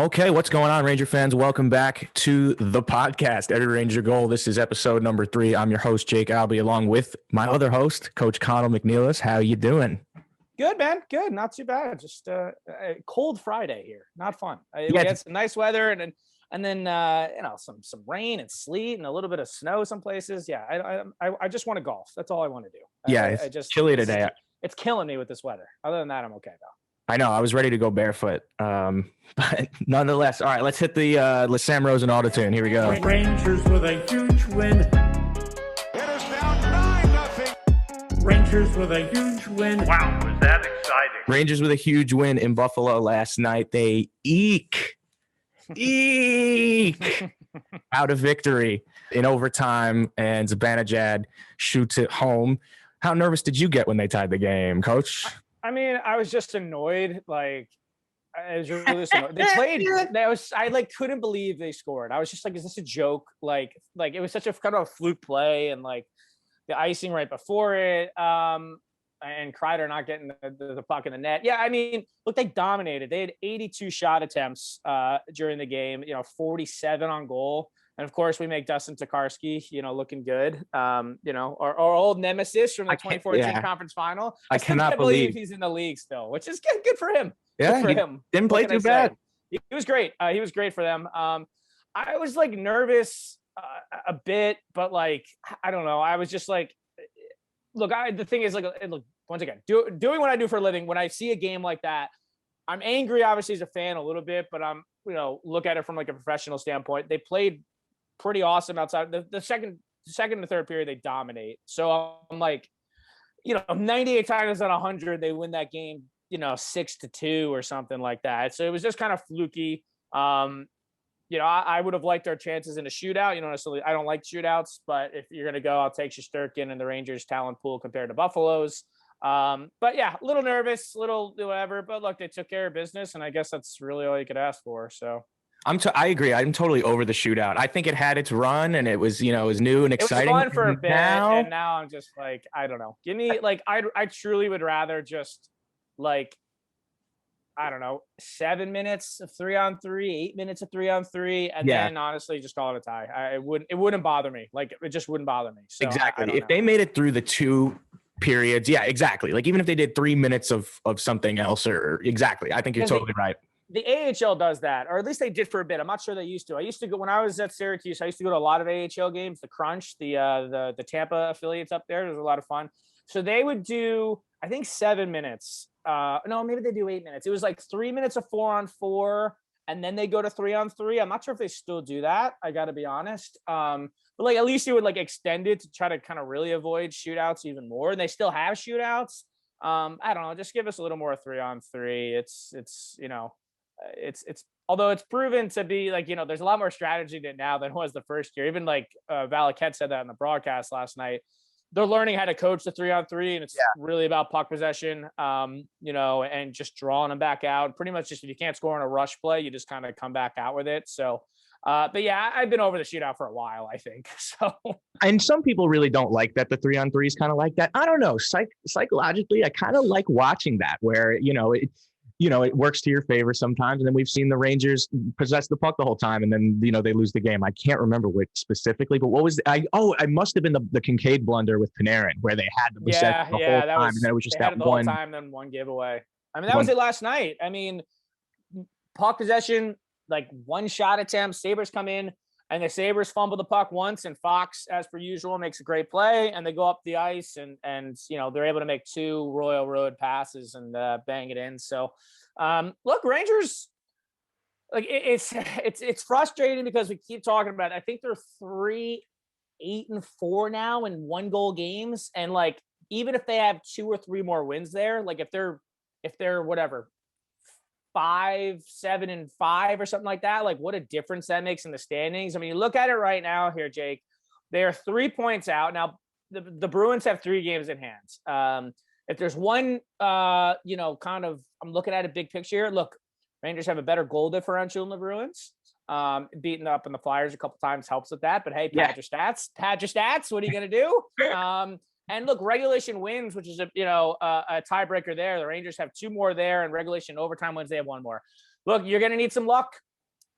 Okay, what's going on, Ranger fans? Welcome back to the podcast, Every Ranger Goal. This is episode number 3. I'm your host, Jake Albee, along with my other host, Coach Connell McNeilis. How you doing? Good, man. Good. Not too bad. Just a cold Friday here. Not fun. Yeah, We had some nice weather and then some rain and sleet and a little bit of snow some places. Yeah, I just want to golf. That's all I want to do. Yeah, it's chilly today. It's killing me with this weather. Other than that, I'm okay though. I know. I was ready to go barefoot, but nonetheless. All right, let's hit the Sam Rosen auto tune. Here we go. Rangers with a huge win. It is now 9-0. Rangers with a huge win. Wow, was that exciting? Rangers with a huge win in Buffalo last night. They eke out of victory in overtime, and Zibanejad shoots it home. How nervous did you get when they tied the game, Coach? I mean, I was just annoyed. Like, I was really annoyed. They played. I couldn't believe they scored. I was just like, is this a joke? Like it was such a kind of a fluke play, and like the icing right before it. And Kreider not getting the puck in the net. Yeah, I mean, look, they dominated. They had 82 shot attempts during the game. 47 on goal. And of course, we make Dustin Tokarski, looking good. Our old nemesis from the 2014 conference final. I cannot believe he's in the league still, which is good for him. Yeah, good for him. Didn't play too bad. He was great. He was great for them. I was like nervous a bit, but like I don't know. I was just like, look. The thing is, look, once again, doing what I do for a living. When I see a game like that, I'm angry. Obviously, as a fan, a little bit, but I'm look at it from like a professional standpoint. They played pretty awesome outside the second and third period. They dominate. So I'm like, 98 times out of 100 they win that game, 6-2 or something like that. So it was just kind of fluky. I would have liked our chances in a shootout. Necessarily, I don't like shootouts, but if you're gonna go, I'll take Shesterkin and the Rangers' talent pool compared to Buffalo's. But yeah, a little nervous, little whatever. But look, they took care of business, and I guess that's really all you could ask for. So. I agree. I'm totally over the shootout. I think it had its run, and it was, it was new and exciting. It was fun for a bit, and now I'm just like, I don't know. Give me I truly would rather just I don't know, 7 minutes of 3-on-3, 8 minutes of 3-on-3, and then honestly just call it a tie. It wouldn't bother me. Like it just wouldn't bother me. So exactly. If they made it through the 2 periods, yeah, exactly. Like even if they did 3 minutes of something else, or exactly, I think you're totally right. The AHL does that, or at least they did for a bit. I'm not sure they used to. I used to go when I was at Syracuse. I used to go to a lot of AHL games. The Crunch, the Tampa affiliates up there. It was a lot of fun. So they would do, I think, 7 minutes. No, maybe they do 8 minutes. It was like 3 minutes of 4-on-4, and then they go to 3-on-3. I'm not sure if they still do that. I got to be honest. But like at least you would like extend it to try to kind of really avoid shootouts even more. And they still have shootouts. I don't know. Just give us a little more 3-on-3. It's although it's proven to be like, there's a lot more strategy in it now than was the first year. Even like Valaket said that in the broadcast last night. They're learning how to coach the 3-on-3, and it's really about puck possession, and just drawing them back out. Pretty much just if you can't score in a rush play, you just kind of come back out with it. So, but yeah, I've been over the shootout for a while, I think. So, and some people really don't like that. The 3-on-3 is kind of like that. I don't know. Psychologically, I kind of like watching that where, it works to your favor sometimes. And then we've seen the Rangers possess the puck the whole time, and then, they lose the game. I can't remember which specifically, but what was I must have been the Kincaid blunder with Panarin where they had to possess the whole time. And then it was just that one time, then one giveaway. I mean, that was it last night. I mean, puck possession, like one shot attempt, Sabres come in, and the Sabres fumble the puck once, and Fox, as per usual, makes a great play, and they go up the ice, and they're able to make 2 Royal Road passes and bang it in. So, look, Rangers, like it's frustrating because we keep talking about it. I think they're 3-8-4 now in 1-goal games, and like even if they have 2 or 3 more wins there, like if they're whatever 5-7-5 or something like that, like what a difference that makes in the standings. I mean, you look at it right now here, Jake, they are 3 points out. Now the Bruins have 3 games in hand. If there's one, kind of, I'm looking at a big picture here. Look, Rangers have a better goal differential than the Bruins. Beating up on the Flyers a couple times helps with that, but hey, pad your stats. What are you going to do? And look, regulation wins, which is a tiebreaker there. The Rangers have 2 more there, and regulation overtime wins, they have 1 more. Look, you're going to need some luck.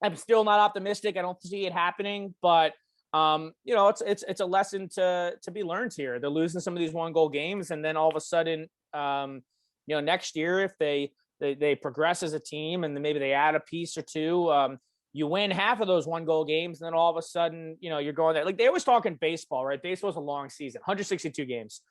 I'm still not optimistic. I don't see it happening, but it's a lesson to be learned here. They're losing some of these 1-goal games, and then all of a sudden, next year, if they progress as a team and then maybe they add a piece or two, you win half of those 1-goal games, and then all of a sudden, you're going there. Like they always talk in baseball, right? Baseball's a long season, 162 games.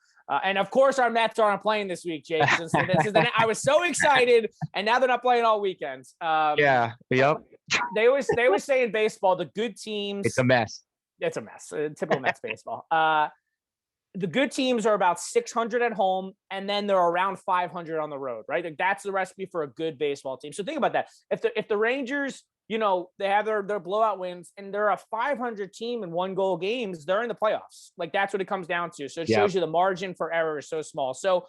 And of course, our Mets aren't playing this week, Jake. I was so excited, and now they're not playing all weekends. Yep. They always say in baseball, the good teams. It's a mess. It's a mess. Typical Mets baseball. The good teams are about 600 at home, and then they're around 500 on the road, right? Like that's the recipe for a good baseball team. So think about that. If the Rangers, they have their blowout wins, and they're a 500 team in 1-goal games, they're in the playoffs. Like that's what it comes down to. So it shows you the margin for error is so small. So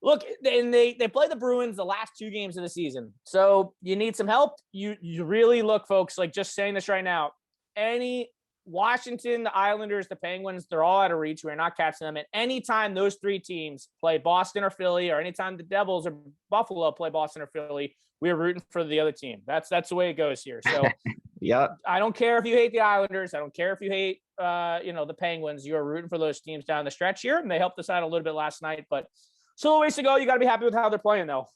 look, and they play the Bruins the last 2 games of the season. So you need some help. You really look, folks, like just saying this right now, any Washington, the Islanders, the Penguins, they're all out of reach. We're not catching them. And anytime those 3 teams play Boston or Philly, or anytime the Devils or Buffalo play Boston or Philly, we're rooting for the other team. That's the way it goes here. So I don't care if you hate the Islanders. I don't care if you hate, the Penguins. You're rooting for those teams down the stretch here. And they helped us out a little bit last night, but still a ways to go. You got to be happy with how they're playing though.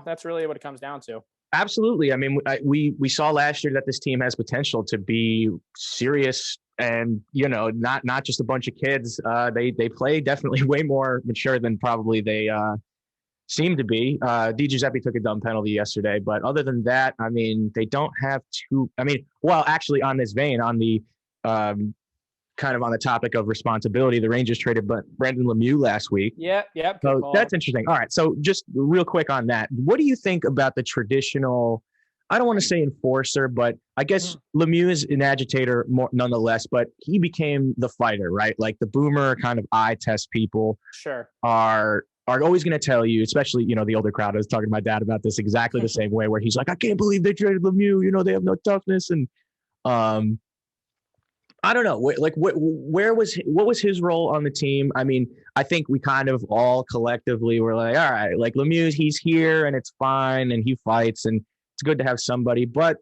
That's really what it comes down to. Absolutely. I mean, we saw last year that this team has potential to be serious and, not just a bunch of kids. They play definitely way more mature than probably they seem to be. Di Giuseppe took a dumb penalty yesterday, but other than that, I mean, they don't have actually on this vein, on the kind of on the topic of responsibility, the Rangers traded Brendan Lemieux last week. Yeah. So that's interesting. All right. So just real quick on that. What do you think about the traditional, I don't want to say enforcer, but I guess Lemieux is an agitator more nonetheless, but he became the fighter, right? Like the boomer kind of eye test people are always going to tell you, especially, the older crowd. I was talking to my dad about this exactly the same way, where he's like, I can't believe they traded Lemieux. They have no toughness. And, I don't know. What was his role on the team? I mean, I think we kind of all collectively were like, all right, like Lemieux, he's here and it's fine and he fights and it's good to have somebody. But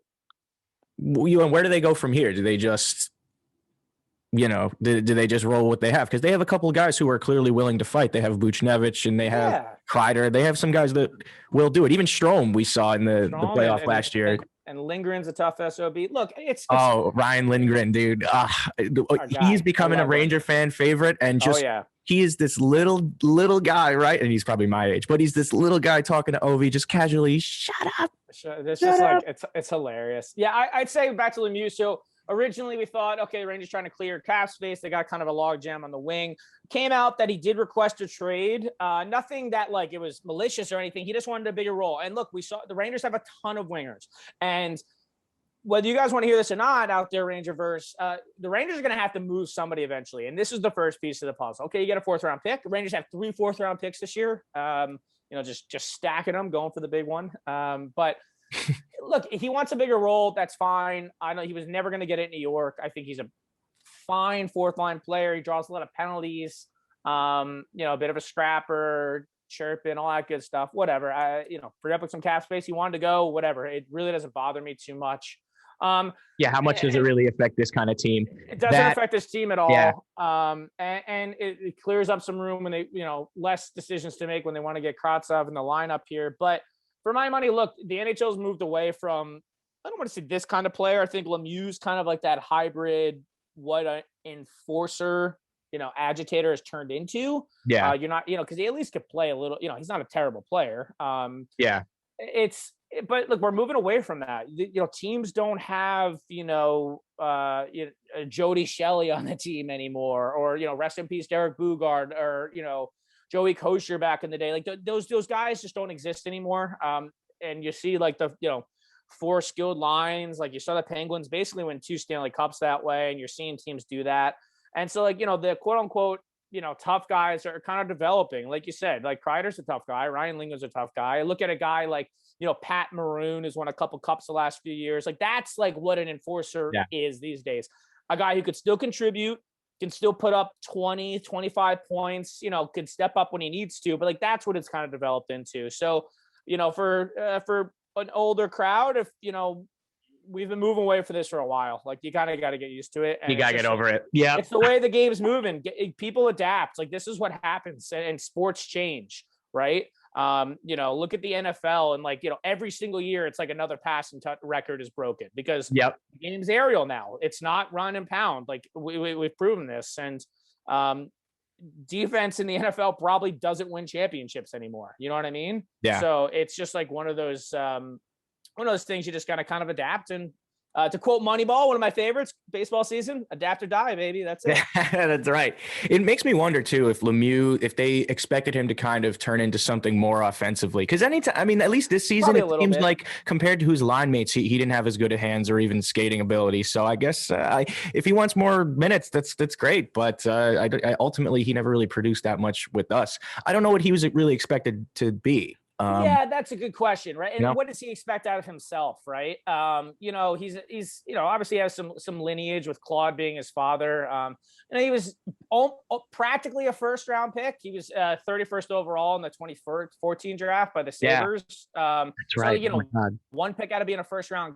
where do they go from here? Do they just, do they just roll what they have? Because they have a couple of guys who are clearly willing to fight. They have Buchnevich and they have Kreider. They have some guys that will do it. Even Strome we saw in the playoff last year. And Lindgren's a tough SOB. Look, it's Ryan Lindgren, dude. He's becoming a Ranger fan favorite, and he is this little guy, right? And he's probably my age, but he's this little guy talking to Ovi just casually. Shut up. It's hilarious. Yeah, I'd say back to Lemieux. So originally we thought, okay, Rangers trying to clear cap space. They got kind of a log jam on the wing. Came out that he did request a trade. Nothing that like it was malicious or anything. He just wanted a bigger role. And look, we saw the Rangers have a ton of wingers. And whether you guys want to hear this or not out there, Rangerverse, the Rangers are going to have to move somebody eventually. And this is the first piece of the puzzle. Okay, you get a 4th-round pick. The Rangers have 3 4th-round picks this year. Just stacking them, going for the big one. But look, he wants a bigger role. That's fine. I know he was never going to get it in New York. I think he's a fine 4th-line player. He draws a lot of penalties. A bit of a scrapper, chirping, all that good stuff. Whatever. Free up with some cap space. He wanted to go. Whatever. It really doesn't bother me too much. How much does it really affect this kind of team? It doesn't affect this team at all. Yeah. And it clears up some room when they, less decisions to make when they want to get Kravtsov in the lineup here. But for my money, look, the NHL's moved away from, I don't want to say this kind of player. I think Lemieux's kind of like that hybrid, what an enforcer, agitator has turned into. Yeah. You're not, because he at least could play a little, he's not a terrible player. But look, we're moving away from that. Teams don't have, Jody Shelley on the team anymore, or, rest in peace, Derek Bugard, or, Joey Kosher back in the day. Like those guys just don't exist anymore. And you see like the, 4 skilled lines, like you saw the Penguins basically win 2 Stanley Cups that way. And you're seeing teams do that. And so like, the quote unquote, tough guys are kind of developing. Like you said, like Kreider's a tough guy. Ryan Lindgren's a tough guy. I look at a guy like, Pat Maroon has won a couple cups the last few years. Like that's like what an enforcer is these days. A guy who could still contribute, can still put up 20, 25 points, could step up when he needs to, but like, that's what it's kind of developed into. So, for an older crowd, if, we've been moving away from this for a while. Like, you kind of got to get used to it. And You got to get over it. Yeah. It's the way the game's moving. People adapt. Like, this is what happens, and sports change, right? Look at the NFL, and like, every single year it's like another passing record is broken because the game's aerial now. It's not run and pound. Like, we've proven this. And defense in the NFL probably doesn't win championships anymore. You know what I mean? Yeah. So it's just like one of those things you just got to kind of adapt. And to quote Moneyball, one of my favorites, baseball season, adapt or die, baby. That's it. That's right. It makes me wonder too, if Lemieux, if they expected him to kind of turn into something more offensively, because anytime, I mean, at least this season, it seems like compared to his line mates, he didn't have as good a hands or even skating ability. So I guess if he wants more minutes, that's great. But ultimately, he never really produced that much with us. I don't know what he was really expected to be. Yeah, that's a good question, right? And what does he expect out of himself, right? He's obviously has some lineage with Claude being his father. He was practically a first round pick. He was 31st overall in the 2014 draft by the Sabres. That's right. So, one pick out of being a first round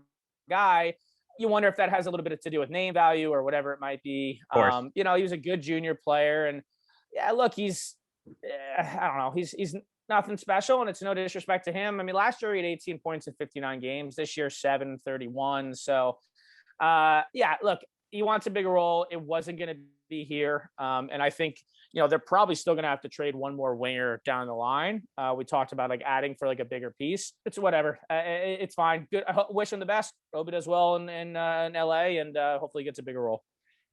guy. You wonder if that has a little bit to do with name value or whatever it might be. He was a good junior player, and look, he's I don't know, he's nothing special, and it's no disrespect to him. I mean, last year he had 18 points in 59 games. This year, 731. So, look, he wants a bigger role. It wasn't going to be here. And I think, they're probably still going to have to trade one more winger down the line. We talked about like adding for like a bigger piece. It's whatever. It's fine. Good. I wish him the best. Hope he does well in LA, and hopefully gets a bigger role.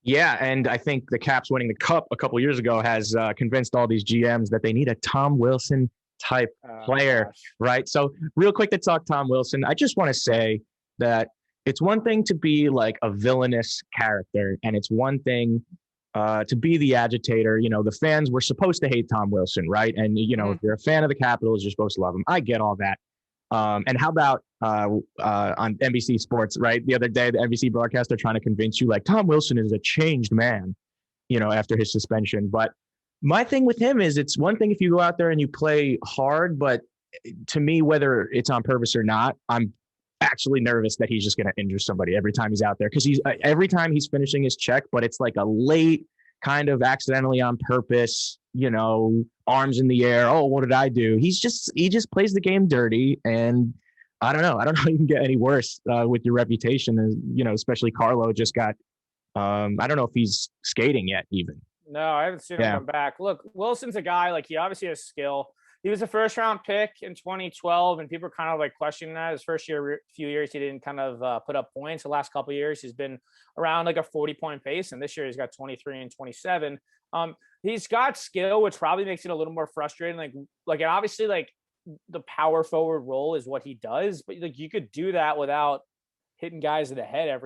Yeah, and I think the Caps winning the Cup a couple years ago has convinced all these GMs that they need a Tom Wilson type player, right? So real quick to talk Tom Wilson, I just want to say that it's one thing to be like a villainous character, and it's one thing to be the agitator. The fans were supposed to hate Tom Wilson, right? And, if you're a fan of the Capitals, you're supposed to love him. I get all that. And how about on NBC Sports, right? The other day, the NBC broadcaster trying to convince you like Tom Wilson is a changed man, after his suspension. But my thing with him is it's one thing if you go out there and you play hard, but to me, whether it's on purpose or not, I'm actually nervous that he's just going to injure somebody every time he's out there, because every time he's finishing his check, but it's like a late kind of accidentally on purpose, arms in the air. Oh, what did I do? He just plays the game dirty. And I don't know you can get any worse with your reputation. And, especially Carlo just got, I don't know if he's skating yet even. No, I haven't seen him come back. Look, Wilson's a guy, like, he obviously has skill. He was a first round pick in 2012, and people are kind of like questioning that. His first few years, he didn't kind of put up points. The last couple of years, he's been around like a 40-point pace, and this year he's got 23 and 27. He's got skill, which probably makes it a little more frustrating. Like, and obviously, like, the power forward role is what he does, but like, you could do that without hitting guys in the head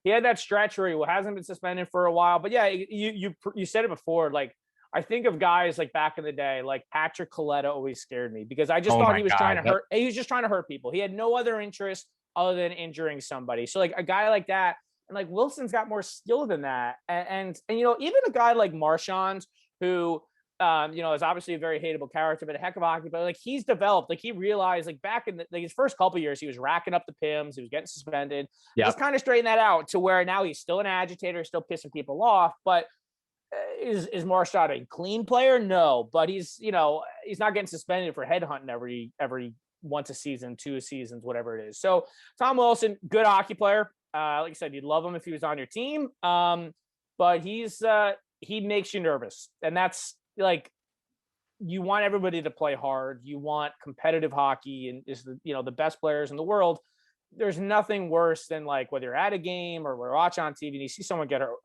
he had that stretch where he hasn't been suspended for a while. But yeah, you said it before. Like, I think of guys like back in the day, like Patrick Coletta always scared me because I just thought he was trying to hurt. He was just trying to hurt people. He had no other interest other than injuring somebody. So like a guy like that, and like Wilson's got more skill than that. And even a guy like Marchand, who is obviously a very hateable character, but a heck of a hockey player. Like, he's developed. Like, he realized, like, back in his first couple of years, he was racking up the PIMs. He was getting suspended. He's kind of straightened that out to where now he's still an agitator, still pissing people off. But is Marchand a clean player? No, but he's not getting suspended for headhunting every once a season, 2 seasons, whatever it is. So Tom Wilson, good hockey player. Like I said, you'd love him if he was on your team. But he makes you nervous, and that's, like, you want everybody to play hard. You want competitive hockey, and is the best players in the world. There's nothing worse than, like, whether you're at a game or we're watching on TV and you see someone get hurt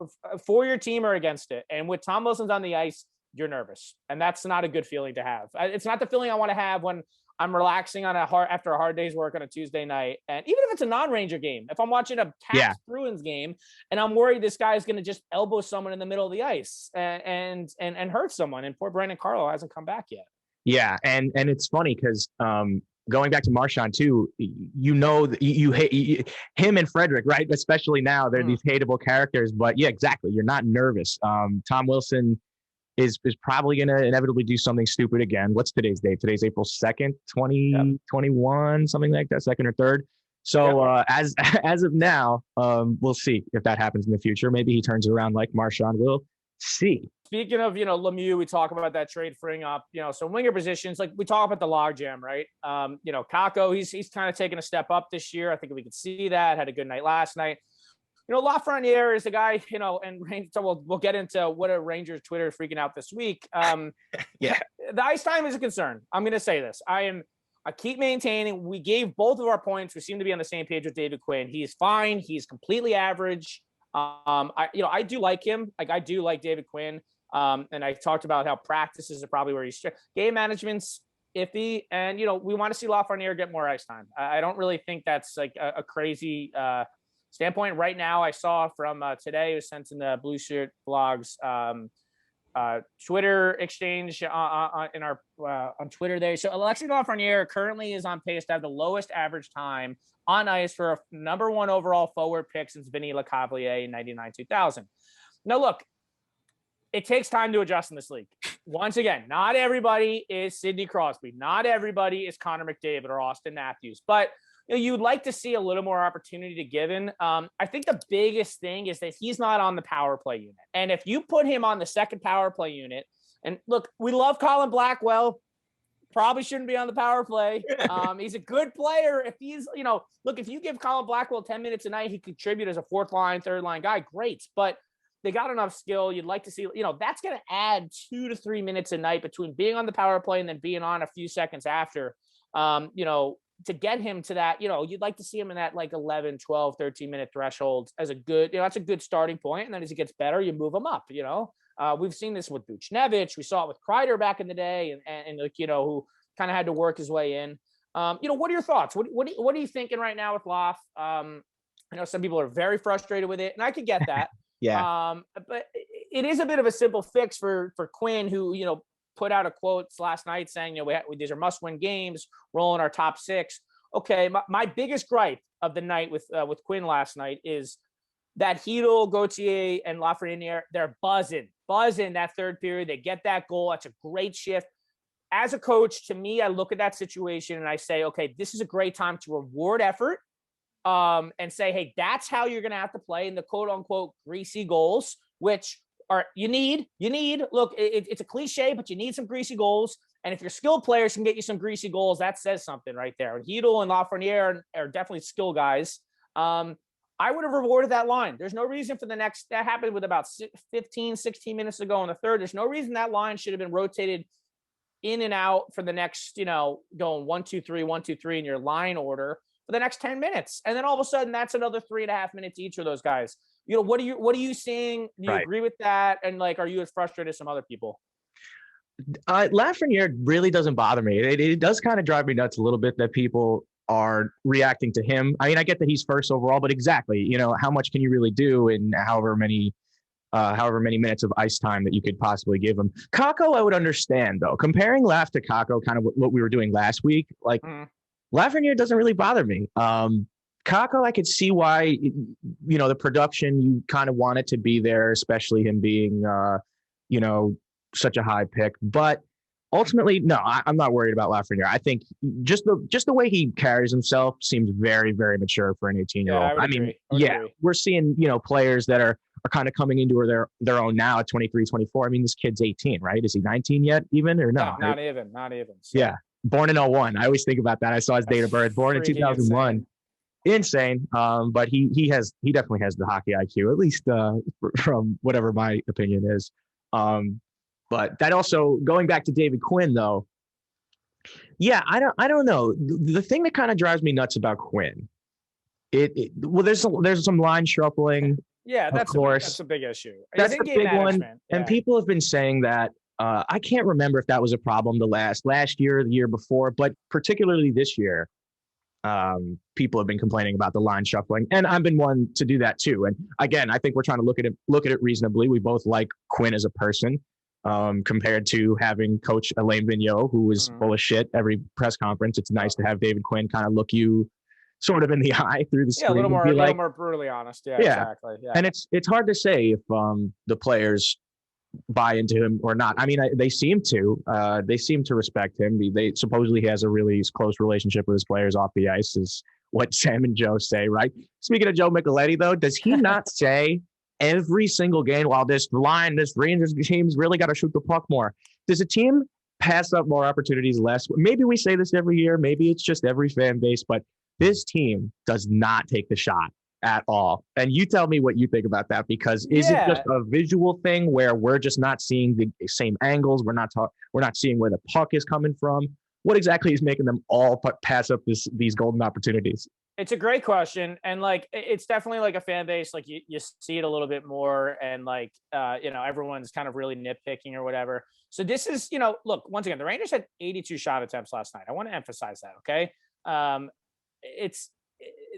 for your team or against it. And with Tom Wilson's on the ice, you're nervous, and that's not a good feeling to have. It's not the feeling I want to have when I'm relaxing after a hard day's work on a Tuesday night. And even if it's a non-Ranger game, if I'm watching a Caps Bruins game and I'm worried this guy is going to just elbow someone in the middle of the ice and hurt someone, and poor Brandon Carlo hasn't come back yet. Yeah. And it's funny because going back to Marchand too, you hate him and Frederick, right? Especially now, they're these hateable characters, but yeah, exactly. You're not nervous. Tom Wilson is probably going to inevitably do something stupid again. What's today's date? Today's April 2nd, 2021, something like that, 2nd or 3rd. So as of now, we'll see if that happens in the future. Maybe he turns it around like Marshawn. We'll see. Speaking of, Lemieux, we talk about that trade freeing up, so winger positions, like we talk about the logjam, right? Kako, he's kind of taken a step up this year. I think we could see that. Had a good night last night. Lafreniere is the guy, and we'll get into what a Rangers Twitter is freaking out this week. Yeah. The ice time is a concern. I'm going to say this. I keep maintaining we gave both of our points. We seem to be on the same page with David Quinn. He's fine. He's completely average. I do like him. Like I do like David Quinn. And I talked about how practices are probably where he's game management's iffy. And, we want to see Lafreniere get more ice time. I don't really think that's like a crazy standpoint right now. I saw from today, it was sent in the Blue Shirt Blogs Twitter exchange on Twitter there. So Alexis Lafreniere currently is on pace to have the lowest average time on ice for a number 1 overall forward pick since Vinny Lecavalier in 99-2000. Now, look, it takes time to adjust in this league. Once again, not everybody is Sidney Crosby. Not everybody is Connor McDavid or Austin Matthews. But you'd like to see a little more opportunity to given. I think the biggest thing is that he's not on the power play unit. And if you put him on the second power play unit, and look, we love Colin Blackwell. Probably shouldn't be on the power play. He's a good player. If he's, look, if you give Colin Blackwell 10 minutes a night, he contribute as a 4th line, 3rd line guy. Great. But they got enough skill. You'd like to see, that's going to add 2 to 3 minutes a night between being on the power play and then being on a few seconds after, to get him to that, you'd like to see him in that like 11, 12, 13-minute threshold as a good, that's a good starting point. And then as he gets better, you move him up, we've seen this with Buchnevich. We saw it with Kreider back in the day and who kind of had to work his way in. What are your thoughts? What are you thinking right now with Loff? I know some people are very frustrated with it, and I could get that. Yeah. But it is a bit of a simple fix for Quinn, who, put out a quote last night saying, these are must-win games, rolling our top 6. Okay, my biggest gripe of the night with Quinn last night is that Hedl, Gauthier, and Lafreniere, they're buzzing that third period. They get that goal. That's a great shift. As a coach, to me, I look at that situation and I say, okay, this is a great time to reward effort. And say, hey, that's how you're going to have to play in the quote unquote greasy goals, which are you need. Look, it's a cliche, but you need some greasy goals. And if your skilled players can get you some greasy goals, that says something right there. And Hedl and Lafreniere are definitely skill guys. I would have rewarded that line. There's no reason for that happened with about 15, 16 minutes to go in the third. There's no reason that line should have been rotated in and out for the next, going 1, 2, 3, 1, 2, 3 in your line order for the next 10 minutes. And then all of a sudden that's another 3.5 minutes each of those guys. What are you seeing? Do you agree with that? And are you as frustrated as some other people? Lafreniere really doesn't bother me. It does kind of drive me nuts a little bit that people are reacting to him. I mean, I get that he's first overall, but exactly, how much can you really do in however many minutes of ice time that you could possibly give him. Kako, I would understand though. Comparing Laf to Kako, kind of what we were doing last week, Lafreniere doesn't really bother me. Kako, I could see why, the production, you kind of want it to be there, especially him being, such a high pick. But ultimately, no, I'm not worried about Lafreniere. I think just the way he carries himself seems very, very mature for an 18-year-old. We're seeing, players that are kind of coming into their own now at 23, 24. I mean, this kid's 18, right? Is he 19 yet even or no? Not even. So. Yeah. Born in 01. I always think about that. I saw his date of birth. Born in 2001. Insane. But he definitely has the hockey IQ, at least from whatever my opinion is. But that also, going back to David Quinn though, yeah, I don't know. The thing that kind of drives me nuts about Quinn, there's some line shuffling. Yeah, of course. That's a big issue. That's the big one. Yeah. And people have been saying that. I can't remember if that was a problem last year, the year before, but particularly this year, people have been complaining about the line shuffling, and I've been one to do that too. And again, I think we're trying to look at it reasonably. We both like Quinn as a person, compared to having Coach Alain Vigneault, who was full of shit every press conference. It's nice to have David Quinn kind of look you sort of in the eye through the screen. Yeah, a little more brutally honest. Yeah, exactly. Yeah. And it's hard to say if the players buy into him or not. I mean, they seem to respect him. They supposedly he has a really close relationship with his players off the ice, is what Sam and Joe say, right? Speaking of Joe Micheletti, though, does he not say every single game, while this Rangers team's really got to shoot the puck more? Does a team pass up more opportunities less? Maybe we say this every year. Maybe it's just every fan base, but this team does not take the shot at all. And you tell me what you think about that, because is it just a visual thing where we're just not seeing the same angles? We're not seeing where the puck is coming from. What exactly is making them all pass up these golden opportunities? It's a great question. And like, it's definitely like a fan base. Like you see it a little bit more, and like, everyone's kind of really nitpicking or whatever. So this is, look, once again, the Rangers had 82 shot attempts last night. I want to emphasize that. Okay.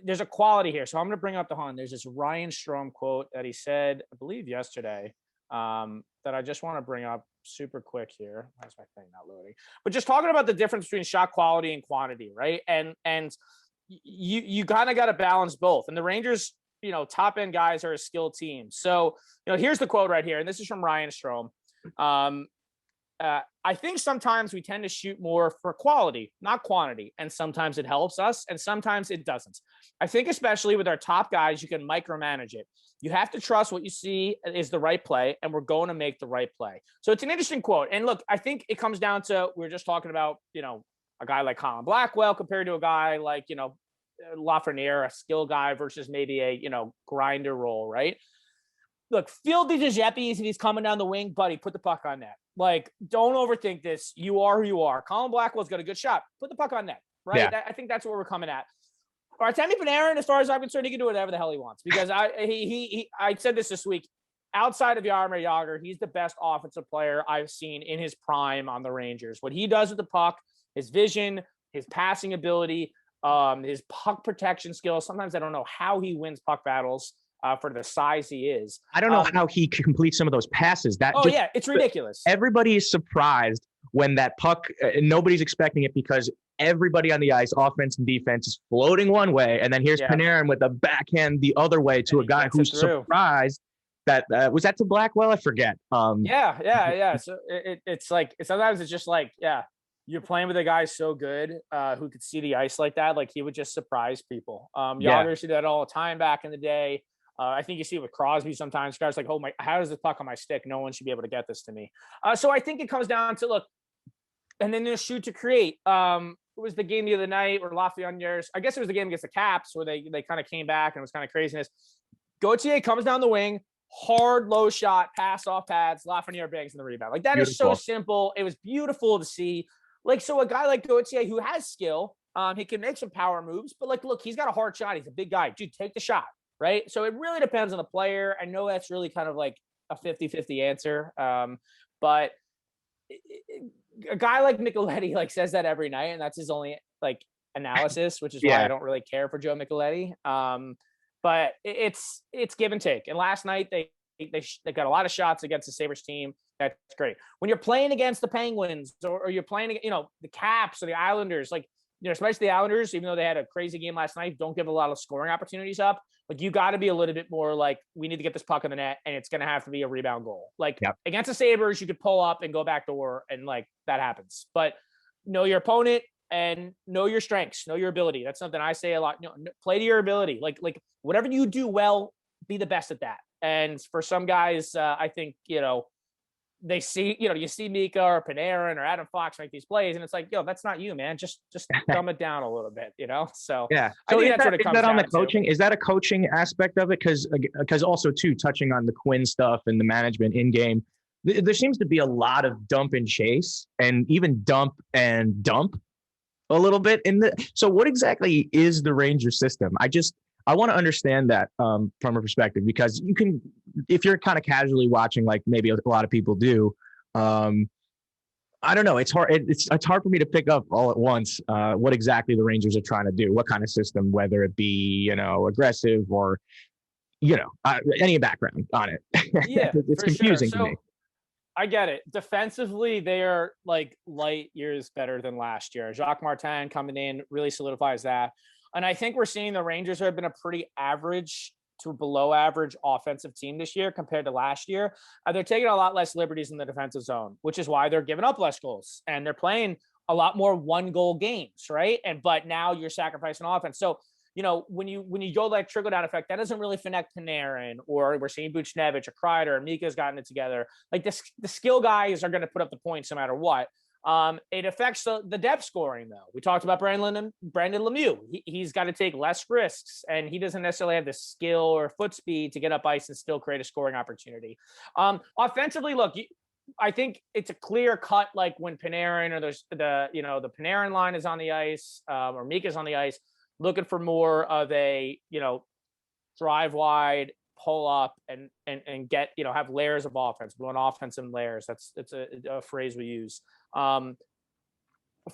There's a quality here. So I'm going to bring up the Hun. There's this Ryan Strome quote that he said, I believe yesterday, that I just want to bring up super quick here. Why is my thing not loading? But just talking about the difference between shot quality and quantity, right? And you kind of got to balance both. And the Rangers, top end guys are a skilled team. So, here's the quote right here. And this is from Ryan Strome. I think sometimes we tend to shoot more for quality, not quantity. And sometimes it helps us and sometimes it doesn't. I think especially with our top guys, you can micromanage it. You have to trust what you see is the right play, and we're going to make the right play. So it's an interesting quote. And look, I think it comes down to, we were just talking about, a guy like Colin Blackwell compared to a guy like, Lafreniere, a skill guy versus maybe a, grinder role, right? Look, Phil DiGiuseppe, if he's coming down the wing, buddy, put the puck on net. Like, don't overthink this. You are who you are. Colin Blackwell's got a good shot. Put the puck on net, right? Yeah. I think that's where we're coming at. Artemi Panarin, as far as I'm concerned, he can do whatever the hell he wants, because I said this week. Outside of Jaromir Jagr, he's the best offensive player I've seen in his prime on the Rangers. What he does with the puck, his vision, his passing ability, his puck protection skills. Sometimes I don't know how he wins puck battles for the size he is. I don't know how he completes some of those passes. It's ridiculous. Everybody is surprised when that puck, nobody's expecting it, because everybody on the ice, offense and defense, is floating one way. And then here's Panarin with a backhand the other way to a guy who's surprised. That was that to Blackwell? I forget. Yeah. So it's like, sometimes it's just like, you're playing with a guy so good who could see the ice like that. Like, he would just surprise people. Jagr used to do that all the time back in the day. I think you see it with Crosby sometimes. Guys like, how does this puck on my stick? No one should be able to get this to me. So I think it comes down to, look, and then there's shoot to create. It was the game the other night where Lafreniere, I guess it was the game against the Caps, where they kind of came back and it was kind of craziness. Gauthier comes down the wing, hard, low shot, pass off pads, Lafreniere bangs in the rebound. Like, that beautiful. Is so simple. It was beautiful to see. Like, so a guy like Gauthier who has skill, he can make some power moves, but like, look, he's got a hard shot. He's a big guy. Dude, take the shot, right? So it really depends on the player. I know that's really kind of like a 50-50 answer. But a guy like Micheletti like says that every night, and that's his only like analysis, which is why I don't really care for Joe Micheletti. But it's give and take. And last night they got a lot of shots against the Sabres team. That's great. When you're playing against the Penguins or you're playing, the Caps or the Islanders, like, especially the Islanders, even though they had a crazy game last night, don't give a lot of scoring opportunities up. Like, you got to be a little bit more like, we need to get this puck in the net, and it's going to have to be a rebound goal. Like, against the Sabres, you could pull up and go back door, and like, that happens. But know your opponent and know your strengths, know your ability. That's something I say a lot. Play to your ability. Like whatever you do well, be the best at that. And for some guys, I think, they see, you see Mika or Panarin or Adam Fox make these plays, and it's like, that's not you, man. Just dumb it down a little bit, So yeah. I think that's what it comes down on the coaching? Is that a coaching aspect of it? Because also too, touching on the Quinn stuff and the management in game, there seems to be a lot of dump and chase, and even dump and dump a little bit in the. So what exactly is the Ranger system? I want to understand that from a perspective, because you can, if you're kind of casually watching, like maybe a lot of people do, I don't know. It's hard. It's hard for me to pick up all at once what exactly the Rangers are trying to do, what kind of system, whether it be, aggressive or, any background on it. Yeah, it's confusing to me. I get it. Defensively, they are like light years better than last year. Jacques Martin coming in really solidifies that. And I think we're seeing the Rangers have been a pretty average to below average offensive team this year compared to last year. They're taking a lot less liberties in the defensive zone, which is why they're giving up less goals. And they're playing a lot more 1-goal games, right? But now you're sacrificing offense. So when you go like trickle down effect, that doesn't really connect Panarin, or we're seeing Buchnevich or Kreider or Mika's gotten it together. Like the skill guys are going to put up the points no matter what. It affects the depth scoring, though. We talked about Brandon Lemieux. He's got to take less risks, and he doesn't necessarily have the skill or foot speed to get up ice and still create a scoring opportunity. Offensively, look, I think it's a clear cut, like when Panarin or the Panarin line is on the ice, or Mika's on the ice, looking for more of a, drive wide, pull up, and get, have layers of offense. We want offensive layers. It's a phrase we use. For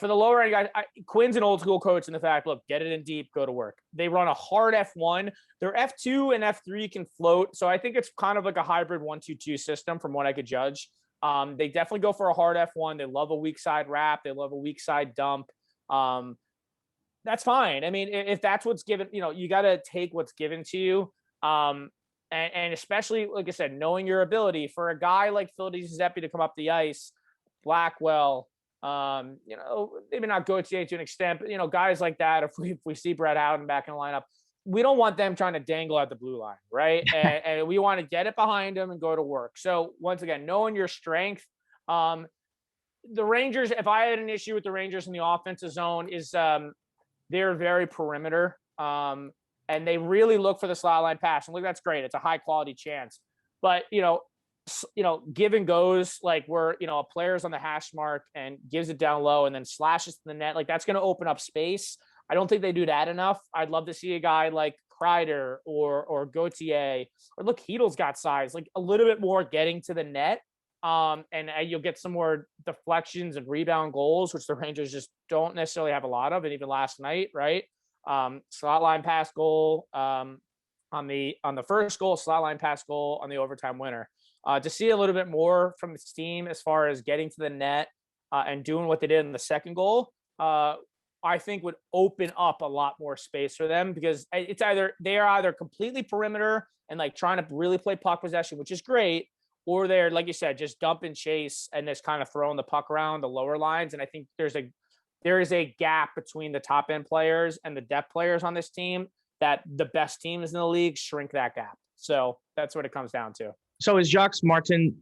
the lower end guys, Quinn's an old school coach in the fact, look, get it in deep, go to work. They run a hard F1. Their F2 and F3 can float. So I think it's kind of like a hybrid 1-2-2 system from what I could judge. They definitely go for a hard F1. They love a weak side wrap. They love a weak side dump. That's fine. I mean, if that's what's given, you got to take what's given to you. And especially, like I said, knowing your ability for a guy like Phil Giuseppe to come up the ice, Blackwell, maybe not Gauthier to an extent, but, guys like that, if we see Brett Howden back in the lineup, we don't want them trying to dangle at the blue line, right? and we want to get it behind them and go to work. So once again, knowing your strength, the Rangers, if I had an issue with the Rangers in the offensive zone, is they're very perimeter. And they really look for the slot line pass. And look, that's great. It's a high quality chance. But, give and goes, like where, a player's on the hash mark and gives it down low and then slashes to the net. Like that's going to open up space. I don't think they do that enough. I'd love to see a guy like Kreider or Gauthier, or look, Heedle's got size, like a little bit more getting to the net. And you'll get some more deflections and rebound goals, which the Rangers just don't necessarily have a lot of. And even last night, right? Slot line pass goal on the first goal, slot line pass goal on the overtime winner. To see a little bit more from this team as far as getting to the net and doing what they did in the second goal, I think would open up a lot more space for them, because they are either completely perimeter and like trying to really play puck possession, which is great, or they're, like you said, just dump and chase and just kind of throwing the puck around the lower lines. And I think there is a gap between the top end players and the depth players on this team, that the best teams in the league shrink that gap. So that's what it comes down to. So is Jacques Martin,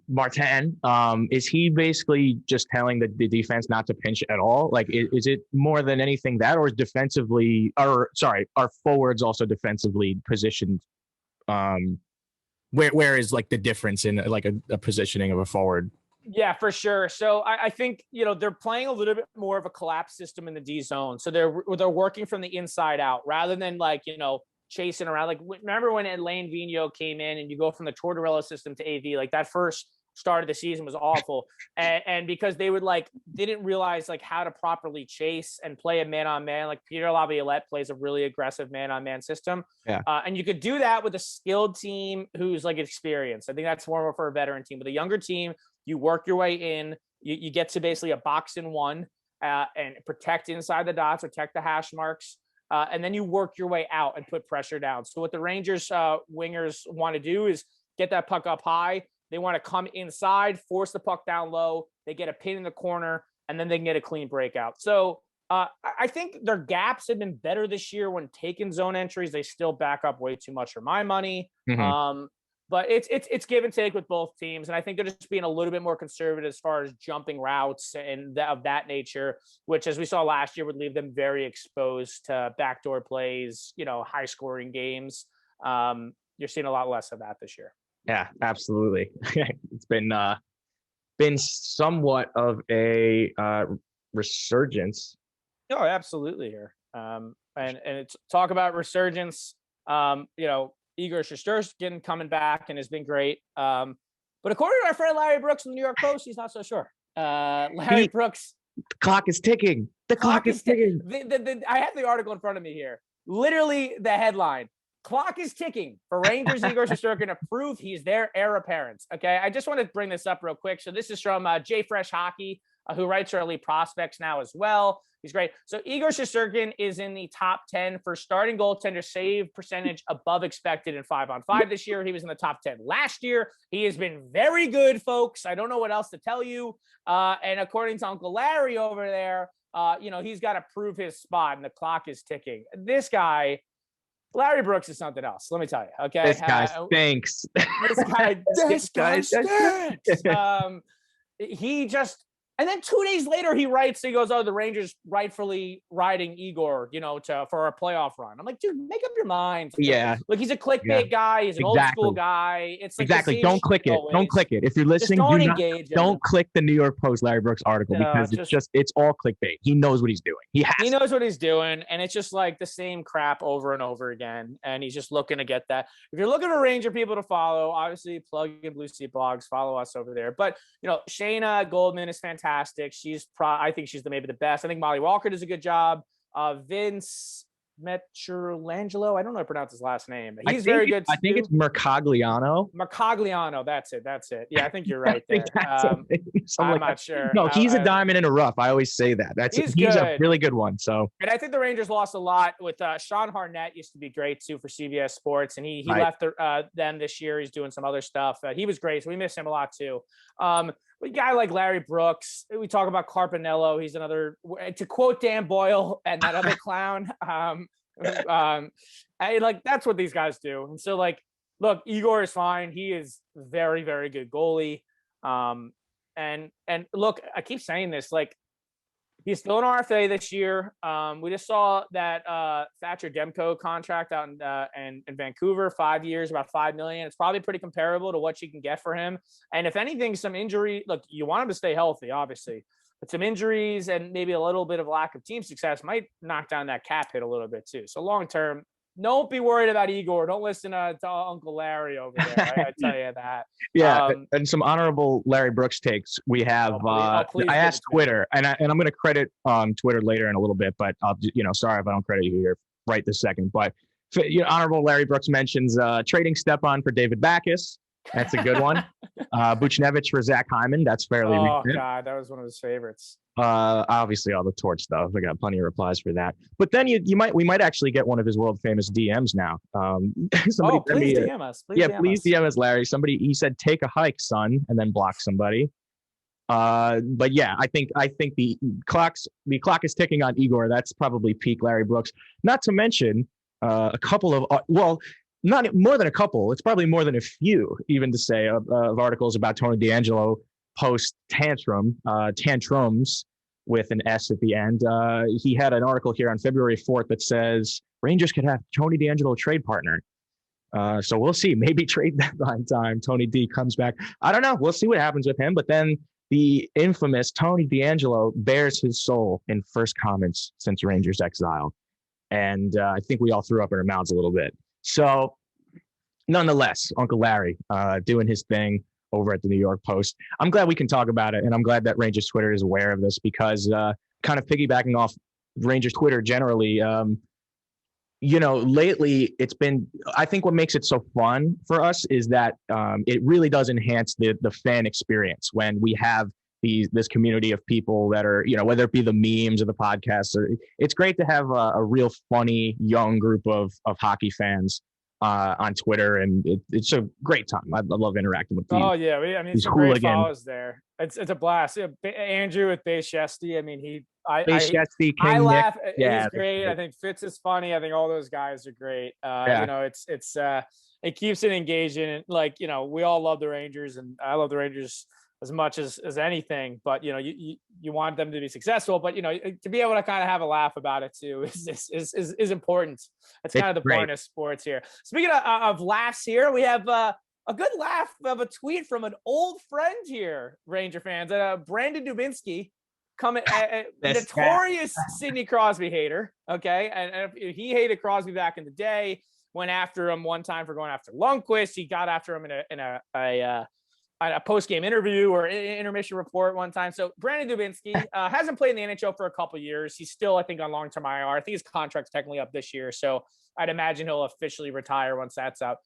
is he basically just telling the defense not to pinch at all? Like, is it more than anything that, or is are forwards also defensively positioned? Where is like the difference in like a positioning of a forward? Yeah, for sure. So I think, they're playing a little bit more of a collapse system in the D zone. So they're working from the inside out rather than like, chasing around. Like, remember when Alain Vigneault came in and you go from the Tortorella system to AV, like that first start of the season was awful. And because they didn't realize like how to properly chase and play a man-on-man, like Peter Laviolette plays a really aggressive man-on-man system. Yeah. And you could do that with a skilled team who's like experienced. I think that's more for a veteran team. With a younger team, you work your way in, you get to basically a box in one and protect inside the dots, protect the hash marks. And then you work your way out and put pressure down. So what the Rangers wingers want to do is get that puck up high. They want to come inside, force the puck down low. They get a pin in the corner, and then they can get a clean breakout. So I think their gaps have been better this year when taking zone entries. They still back up way too much for my money. Mm-hmm. But it's give and take with both teams. And I think they're just being a little bit more conservative as far as jumping routes and of that nature, which, as we saw last year, would leave them very exposed to backdoor plays, high scoring games. You're seeing a lot less of that this year. Yeah, absolutely. It's been somewhat of a resurgence. Oh, absolutely here. And it's talk about resurgence. Igor Shesterkin coming back and has been great. But according to our friend Larry Brooks from the New York Post, he's not so sure. Larry Brooks. The clock is ticking. The clock is ticking. I have the article in front of me here. Literally the headline: clock is ticking for Rangers Igor Shesterkin to prove he's their heir apparent. Okay, I just want to bring this up real quick. So this is from Jay Fresh Hockey, who writes for Elite Prospects now as well. He's great. So Igor Shesterkin is in the top 10 for starting goaltender save percentage above expected in 5-on-5 this year. He was in the top 10 last year. He has been very good, folks. I don't know what else to tell you. And according to Uncle Larry over there, he's got to prove his spot, and the clock is ticking. This guy, Larry Brooks is something else. Let me tell you. Okay. This guy stinks. This guy stinks. He just, and then 2 days later he writes, he goes, "Oh, the Rangers rightfully riding Igor, for a playoff run." I'm like, dude, make up your mind. Yeah. Look, he's a clickbait guy. He's an old school guy. It's like exactly. Don't click it. Don't click it. If you're listening, don't engage. Don't click the New York Post Larry Brooks article because it's all clickbait. He knows what he's doing. He knows what he's doing, and it's just like the same crap over and over again. And he's just looking to get that. If you're looking for Ranger people to follow, obviously plug in Blue Sea Blogs, follow us over there. But Shayna Goldman is fantastic. I think she's maybe the best. I think Molly Walker does a good job. Vince Metrolangelo, I don't know how to pronounce his last name, but he's very good. I think it's Mercogliano. That's it. Yeah, I think you're right there. I'm not sure. No, he's a diamond in a rough. I always say that. He's a really good one. So, and I think the Rangers lost a lot with Sean Harnett. Used to be great too for CBS Sports, and he left them this year. He's doing some other stuff. He was great, so we miss him a lot too. A guy like Larry Brooks, we talk about Carpinello. He's another, to quote Dan Boyle and that other clown. That's what these guys do. And so look, Igor is fine. He is very, very good goalie. And look, I keep saying this, he's still an RFA this year. We just saw that Thatcher Demko contract out in Vancouver, 5 years, about $5 million. It's probably pretty comparable to what you can get for him. And if anything, some injury. Look, you want him to stay healthy, obviously, but some injuries and maybe a little bit of lack of team success might knock down that cap hit a little bit too. So long term, don't be worried about Igor. Don't listen to Uncle Larry over there. I tell you that. Yeah, and some honorable Larry Brooks takes. We have. Please I asked Twitter, and I'm going to credit Twitter later in a little bit, but I'll sorry if I don't credit you here right this second. But honorable Larry Brooks mentions trading Stepan for David Backes. That's a good one. Buchnevich for Zach Hyman. That's fairly recent. Oh God, that was one of his favorites. Obviously all the torch stuff. I got plenty of replies for that. But then we might actually get one of his world famous DMs now. Please DM us. Please DM us, Larry. He said, "Take a hike, son," and then block somebody. But yeah, I think the clock is ticking on Igor. That's probably peak Larry Brooks. Not to mention a couple of not more than a couple. It's probably more than a few, even to say, of articles about Tony DeAngelo post tantrums with an S at the end. He had an article here on February 4th that says Rangers could have Tony DeAngelo trade partner. So we'll see. Maybe trade deadline time. Tony D comes back. I don't know. We'll see what happens with him. But then the infamous Tony DeAngelo bears his soul in first comments since Rangers exile. And I think we all threw up in our mouths a little bit. So nonetheless, Uncle Larry doing his thing over at the New York Post. I'm glad we can talk about it, and I'm glad that Rangers Twitter is aware of this because kind of piggybacking off Rangers Twitter generally, lately it's been, I think what makes it so fun for us is that it really does enhance the fan experience when we have this community of people that are, whether it be the memes or the podcasts, it's great to have a real funny young group of hockey fans on Twitter, and it's a great time. I love interacting with these. Oh yeah, some great follows there. It's a blast. Andrew with Bayshesty. I laugh. He's great. I think Fitz is funny. I think all those guys are great. It keeps it engaging. We all love the Rangers, and I love the Rangers as much as anything, but you want them to be successful, but to be able to kind of have a laugh about it too is important. That's kind of the point of sports here. Speaking of laughs here, we have a good laugh of a tweet from an old friend here, Ranger fans, Brandon Dubinsky, notorious Sidney Crosby hater. Okay, and he hated Crosby back in the day. Went after him one time for going after Lundqvist. He got after him in a post-game interview or intermission report one time. So Brandon Dubinsky hasn't played in the NHL for a couple of years. He's still, I think, on long-term IR. I think his contract's technically up this year. So I'd imagine he'll officially retire once that's up.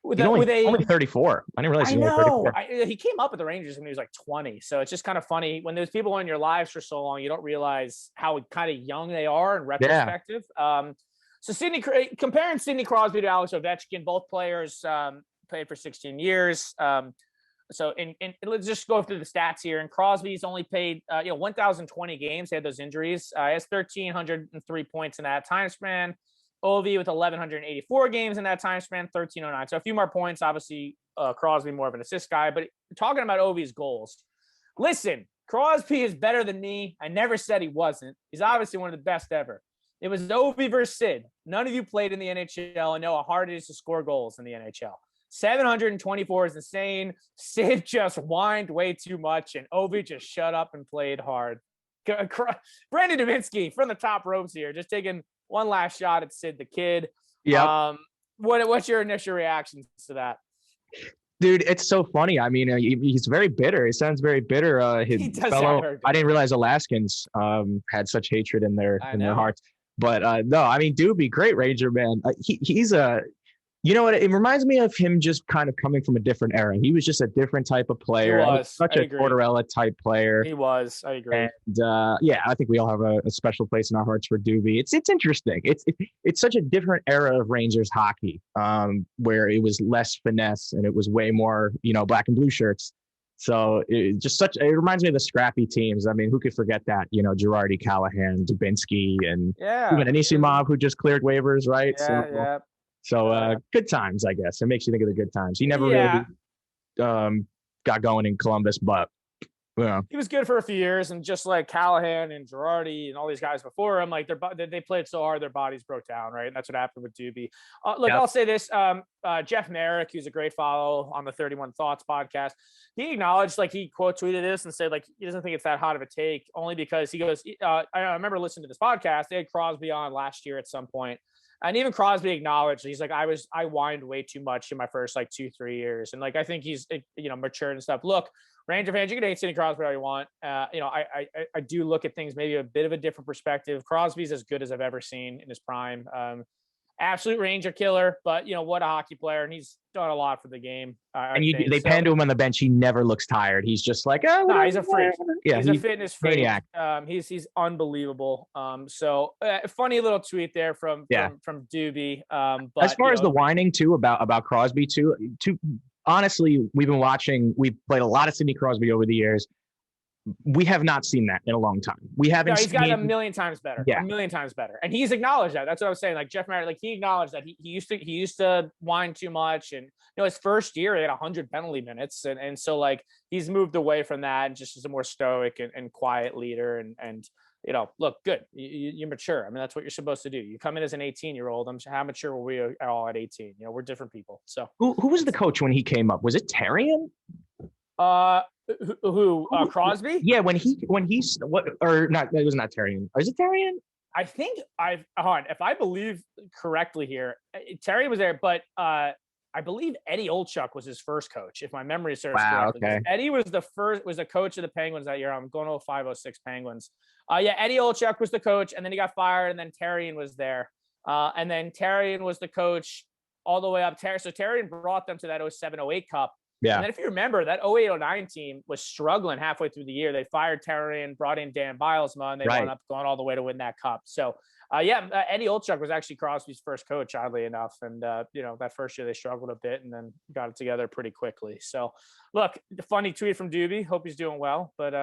Only 34. I didn't realize he was 34. He came up with the Rangers when he was 20. So it's just kind of funny when there's people in your lives for so long, you don't realize how kind of young they are in retrospective. Yeah. So comparing Sidney Crosby to Alex Ovechkin, both players played for 16 years. So let's just go through the stats here. And Crosby's only played 1,020 games. He had those injuries. He has 1,303 points in that time span. Ovi with 1,184 games in that time span, 1,309. So a few more points. Obviously, Crosby more of an assist guy. But talking about Ovi's goals, listen, Crosby is better than me. I never said he wasn't. He's obviously one of the best ever. It was Ovi versus Sid. None of you played in the NHL and know how hard it is to score goals in the NHL. 724 is insane. Sid just whined way too much, and Ovi just shut up and played hard. Brandon Dubinsky from the top ropes here, just taking one last shot at Sid the Kid. Yeah. What's your initial reactions to that? Dude, it's so funny. I mean, he's very bitter. He sounds very bitter. His fellow, I didn't realize Alaskans had such hatred in their hearts. But no, I mean, Doobie, great Ranger, man. He's a, you know what? It reminds me of him just kind of coming from a different era. He was just a different type of player. He was such a Tortorella type player. He was. I agree. And yeah, I think we all have a special place in our hearts for Doobie. It's interesting. It's such a different era of Rangers hockey, where it was less finesse and it was way more, black and blue shirts. So it reminds me of the scrappy teams. I mean, who could forget that? Girardi, Callahan, Dubinsky, and even Anisimov, who just cleared waivers, right? Yeah. So good times, I guess. It makes you think of the good times. He never really got going in Columbus, but he was good for a few years. And just like Callahan and Girardi and all these guys before him, like they played so hard, their bodies broke down, right? And that's what happened with Doobie. I'll say this. Jeff Merrick, who's a great follow on the 31 Thoughts podcast, he acknowledged, like, he quote tweeted this and said, like, he doesn't think it's that hot of a take, only because he goes, I remember listening to this podcast. They had Crosby on last year at some point. And even Crosby acknowledged, he's like, I whined way too much in my first 2-3 years. And I think he's, matured and stuff. Look, Ranger fans, you can hate Sidney Crosby all you want. I do look at things maybe a bit of a different perspective. Crosby's as good as I've ever seen in his prime. Absolute Ranger killer, but what a hockey player, and he's done a lot for the game. They pan to him on the bench. He never looks tired. He's just like, he's a freak. Yeah, he's a fitness freak. Maniac. He's unbelievable. Funny little tweet there from Doobie. But as far as the whining too about Crosby too, honestly, we've played a lot of Sidney Crosby over the years. We have not seen that in a long time. We haven't. No, he's gotten a million times better. Yeah. A million times beber. And he's acknowledged that. That's what I was saying. Like Jeff Merritt, he acknowledged that he used to whine too much. And his first year he had 100 penalty minutes. And so he's moved away from that and just is a more stoic and quiet leader. And look, good. You mature. I mean, that's what you're supposed to do. You come in as an 18-year-old. How mature were we all at 18? We're different people. So who was the coach when he came up? Was it Therrien? Crosby? Yeah, when he's what, or not, it was not Therrien. Is it Therrien? I think if I believe correctly here, Terry was there, but I believe Eddie Olchuk was his first coach, if my memory serves correctly. Okay. Eddie was the coach of the Penguins that year. I'm going to 0506 Penguins. Eddie Olchuk was the coach, and then he got fired, and then Therrien was there. And then Therrien was the coach all the way up. So Therrien brought them to that 07-08 Cup. Yeah. And then if you remember, that 08-09 team was struggling halfway through the year. They fired Therrien, brought in Dan Bilesma, and they wound up going all the way to win that cup. So, Eddie Olchuk was actually Crosby's first coach, oddly enough. And, that first year they struggled a bit and then got it together pretty quickly. So, look, funny tweet from Doobie. Hope he's doing well. But,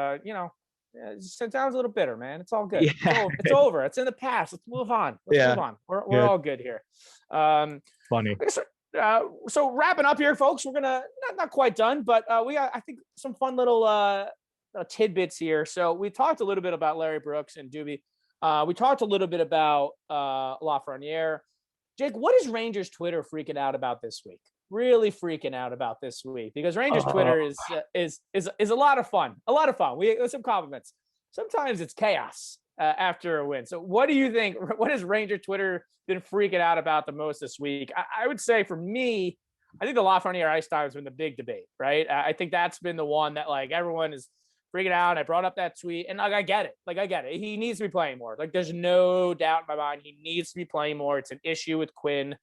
it sounds a little bitter, man. It's all good. Yeah. It's over. It's in the past. Let's move on. Move on. We're all good here. Funny. So wrapping up here, folks, we're gonna not quite done, but we got, I think, some fun little tidbits here. So we talked a little bit about Larry Brooks and Doobie. We talked a little bit about Lafreniere. Jake, what is Rangers Twitter freaking out about this week? Really freaking out about this week, because Rangers Twitter is a lot of fun. A lot of fun. We have some compliments. Sometimes it's chaos after a win. So what do you think? What has Ranger Twitter been freaking out about the most this week? I would say for me, I think the Lafreniere ice time has been the big debate, right? I think that's been the one that everyone is freaking out. I brought up that tweet, and I get it. He needs to be playing more. There's no doubt in my mind he needs to be playing more. It's an issue with Quinn.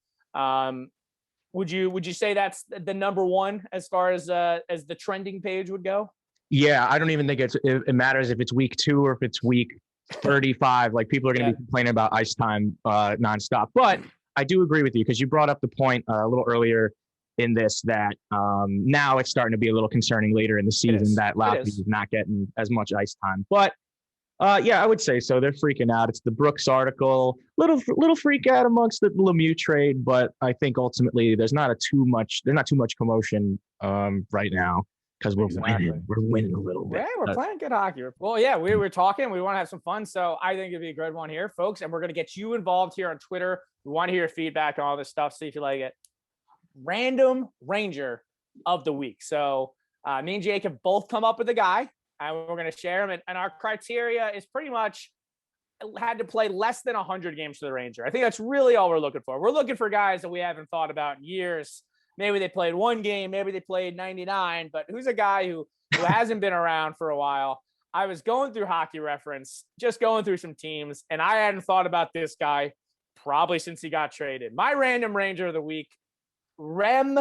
Would you say that's the number one as far as the trending page would go? Yeah, I don't even think it matters if it's week 2 or if it's week 35. People are going to be complaining about ice time nonstop. But I do agree with you, because you brought up the point a little earlier in this that now it's starting to be a little concerning later in the season that Lafreniere is not getting as much ice time. But Yeah, I would say so. They're freaking out. It's the Brooks article. Little freak out amongst the Lemieux trade, but I think ultimately there's not too much commotion right now because we're winning. We're winning a little bit. Yeah, we're playing good hockey. Well, yeah, we were talking. We want to have some fun, so I think it'd be a good one here, folks. And we're gonna get you involved here on Twitter. We want to hear your feedback on all this stuff. See if you like it. Random Ranger of the week. So me and Jake have both come up with a guy. And we're going to share them. And our criteria is pretty much had to play less than 100 games for the Ranger. I think that's really all we're looking for. We're looking for guys that we haven't thought about in years. Maybe they played one game, maybe they played 99, but who's a guy who hasn't been around for a while. I was going through Hockey Reference, just going through some teams, and I hadn't thought about this guy probably since he got traded. My Random Ranger of the week, Rem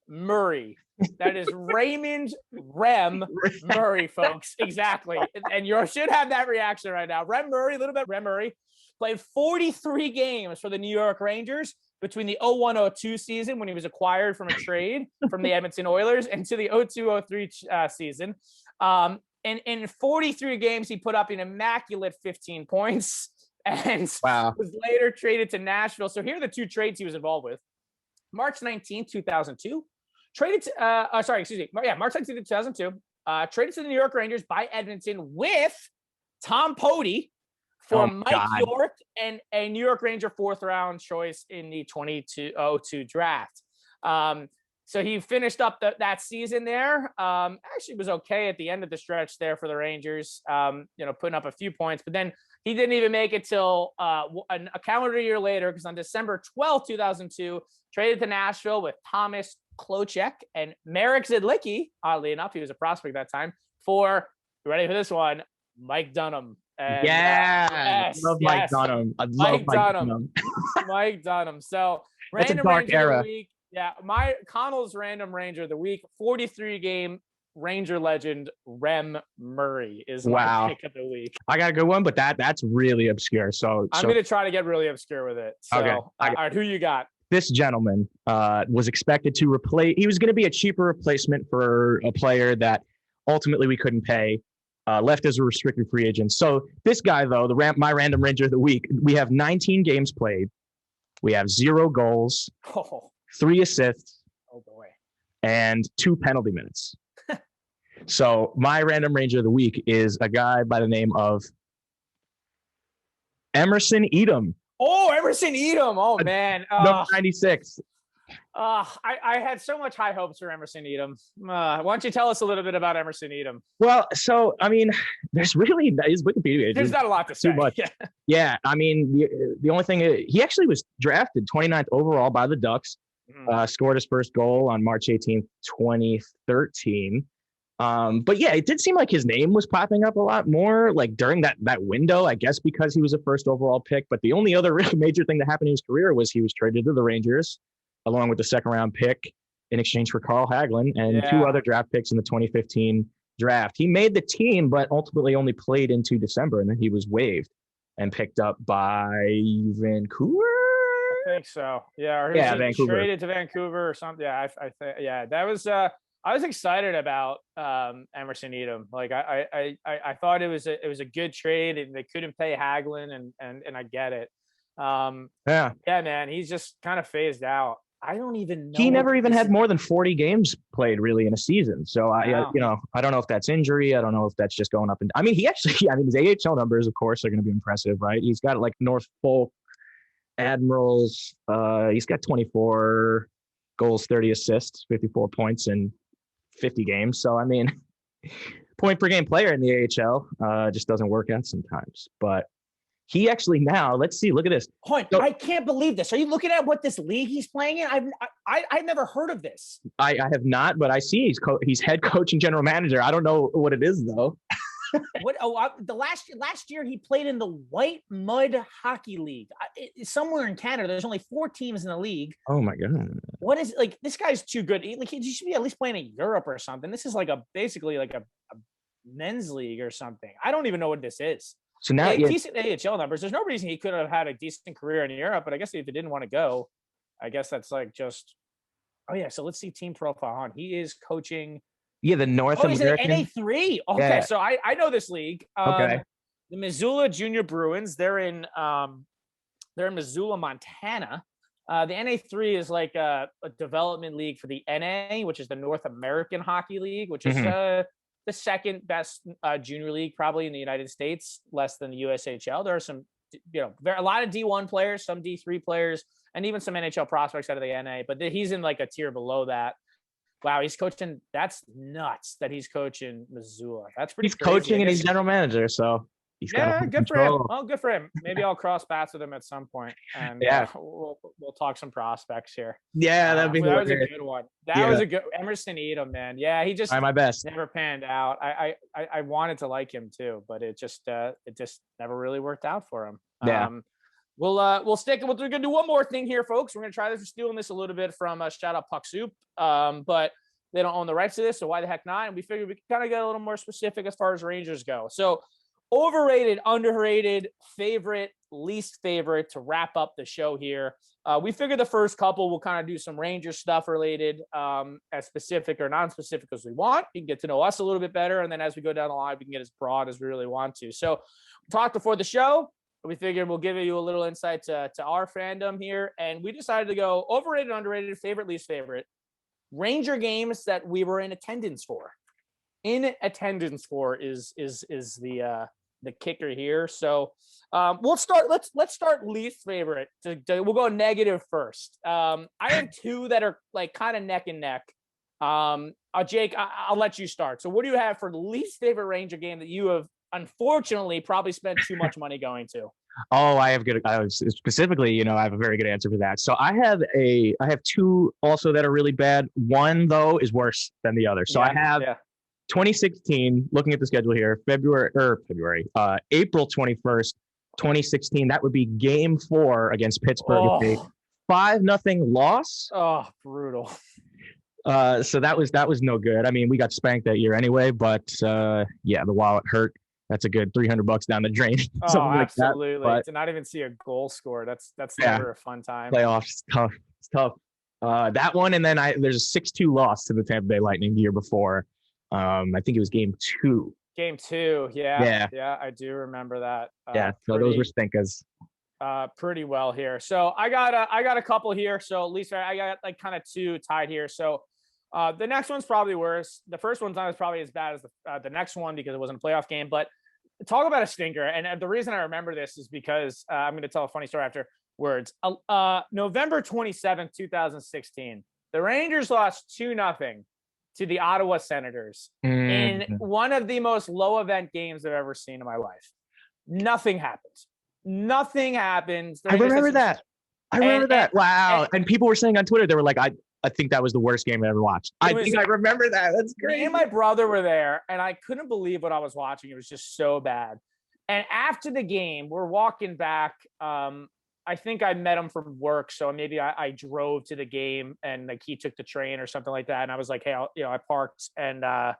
Murray. That is Raymond Rem Murray, folks. Exactly. And you should have that reaction right now. Rem Murray played 43 games for the New York Rangers between the 01-02 season when he was acquired from a trade from the Edmonton Oilers into the 02-03 season. And in 43 games, he put up an immaculate 15 points and was later traded to Nashville. So here are the two trades he was involved with. March 19th, 2002. Traded to, March 19th, 2002, traded to the New York Rangers by Edmonton with Tom Pody for Mike York and a New York Ranger 4th round choice in the 2002 draft. So he finished up that season there. Actually was okay at the end of the stretch there for the Rangers, putting up a few points, but then he didn't even make it till a calendar year later, because on December 12th, 2002, traded to Nashville with Thomas Klochek and Marek Zidlicki. Oddly enough, he was a prospect that time. For, you ready for this one? Mike Dunham. And, Mike Dunham. I love Mike Dunham. Mike Dunham. So that's Random a dark Ranger era. of the week. Yeah, my Connell's Random Ranger of the week. 43 game Ranger legend Rem Murray is my pick of the week. I got a good one, but that's really obscure. So I'm going to try to get really obscure with it. So, okay. All right, who you got? This gentleman was expected to replace. He was going to be a cheaper replacement for a player that ultimately we couldn't pay. Left as a restricted free agent. So this guy, though, my Random Ranger of the week, we have 19 games played. We have 0 goals, 3 assists, and 2 penalty minutes. So my Random Ranger of the week is a guy by the name of Emerson Edom. Oh, Emerson Edom. Oh, man. Number 96. I had so much high hopes for Emerson Edom. Why don't you tell us a little bit about Emerson Edom? Well, so, I mean, there's really, his Wikipedia. There's not a lot to say. Too much. Yeah, I mean, the only thing, he actually was drafted 29th overall by the Ducks, scored his first goal on March 18th, 2013. But yeah, it did seem like his name was popping up a lot more like during that window, I guess, because he was a first overall pick. But the only other really major thing that happened in his career was he was traded to the Rangers along with the 2nd round pick in exchange for Carl Hagelin and 2 other draft picks in the 2015 draft. He made the team, but ultimately only played into December, and then he was waived and picked up by Vancouver. I think so. Yeah. Or Vancouver. Traded to Vancouver or something. Yeah. I think, that was, I was excited about Emerson Edom. Like I thought it was a good trade, and they couldn't pay Hagelin, and I get it. Yeah, man, he's just kind of phased out. I don't even know. He never even had more than 40 games played really in a season. So I don't know if that's injury. I don't know if that's just going up. And I mean, his AHL numbers, of course, are going to be impressive, right? He's got like Norfolk Admirals. He's got 24 goals, 30 assists, 54 points in 50 games. So, I mean, point per game player in the AHL just doesn't work out sometimes. But he actually now, let's see, look at this. I can't believe this. Are you looking at what this league he's playing in? I've never heard of this. I have not, but I see he's head coach and general manager. I don't know what it is though. The last year he played in the White Mud Hockey League. Somewhere in Canada, there's only 4 teams in the league. Oh my god! What is like? This guy's too good. He should be at least playing in Europe or something. This is basically like a men's league or something. I don't even know what this is. So now, decent AHL numbers. There's no reason he could have had a decent career in Europe, but I guess if he didn't want to go, I guess that's like just. Oh yeah, so let's see team profile on. He is coaching. Yeah, the North American. He's in NA3. Okay, so I know this league. Okay. The Missoula Junior Bruins. They're in Missoula, Montana. The NA3 is like a development league for the NA, which is the North American Hockey League, which is the second best junior league probably in the United States, less than the USHL. There are some, a lot of D1 players, some D3 players, and even some NHL prospects out of the NA. But he's in like a tier below that. Wow, he's coaching. That's nuts that he's coaching Missoula. That's pretty. He's crazy. coaching and he's general manager, so he's got good for him. Oh, good for him. Maybe I'll cross paths with him at some point, and we'll talk some prospects here. Yeah, that'd be. That was a good one. That was a good Emerson Edom, man. Yeah, he just try my best. Never panned out. I wanted to like him too, but it just never really worked out for him. Yeah. We'll stick. We're gonna do one more thing here, folks. We're gonna try this. We're stealing this a little bit from shout out Puck Soup, but they don't own the rights to this, so why the heck not? And we figured we could kind of get a little more specific as far as Rangers go. So, overrated, underrated, favorite, least favorite to wrap up the show here. We figured the first couple we'll kind of do some Rangers stuff related, as specific or non-specific as we want. You can get to know us a little bit better, and then as we go down the line, we can get as broad as we really want to. So, we talked before the show. We figured we'll give you a little insight to our fandom here. And we decided to go overrated, underrated, favorite, least favorite. Ranger games that we were in attendance for. In attendance for is the kicker here. So we'll start. Let's start least favorite. We'll go negative first. I have two that are like kind of neck and neck. Jake, I'll let you start. So what do you have for least favorite Ranger game that you have unfortunately probably spent too much money going to? Oh, I have specifically, I have a very good answer for that. So I have two also that are really bad. One though is worse than the other. So I have 2016, looking at the schedule here, April 21st, 2016. That would be game 4 against Pittsburgh. 5-0 loss. Oh, brutal. So that was no good. I mean, we got spanked that year anyway, but the wallet hurt. That's a good $300 down the drain. Oh, absolutely. Like that. To not even see a goal score. That's never a fun time. Playoffs, tough. It's tough. That one, and then there's a 6-2 loss to the Tampa Bay Lightning the year before. I think it was game 2. Game 2, yeah, I do remember that. So those were stinkers. Pretty well here. So I got a couple here. So at least I got like kind of 2 tied here. So the next one's probably worse. The first one's not as probably as bad as the next one because it wasn't a playoff game. But talk about a stinker. And the reason I remember this is because I'm going to tell a funny story afterwards. November 27th, 2016, the Rangers lost 2-0 to the Ottawa Senators in one of the most low event games I've ever seen in my life. Nothing happens. I remember that. Wow. And people were saying on Twitter, they were like, I think that was the worst game I ever watched. I remember that. That's great. Me and my brother were there, and I couldn't believe what I was watching. It was just so bad. And after the game, we're walking back. I think I met him from work, so maybe I drove to the game, and like he took the train or something like that. And I was like, hey, I parked, and I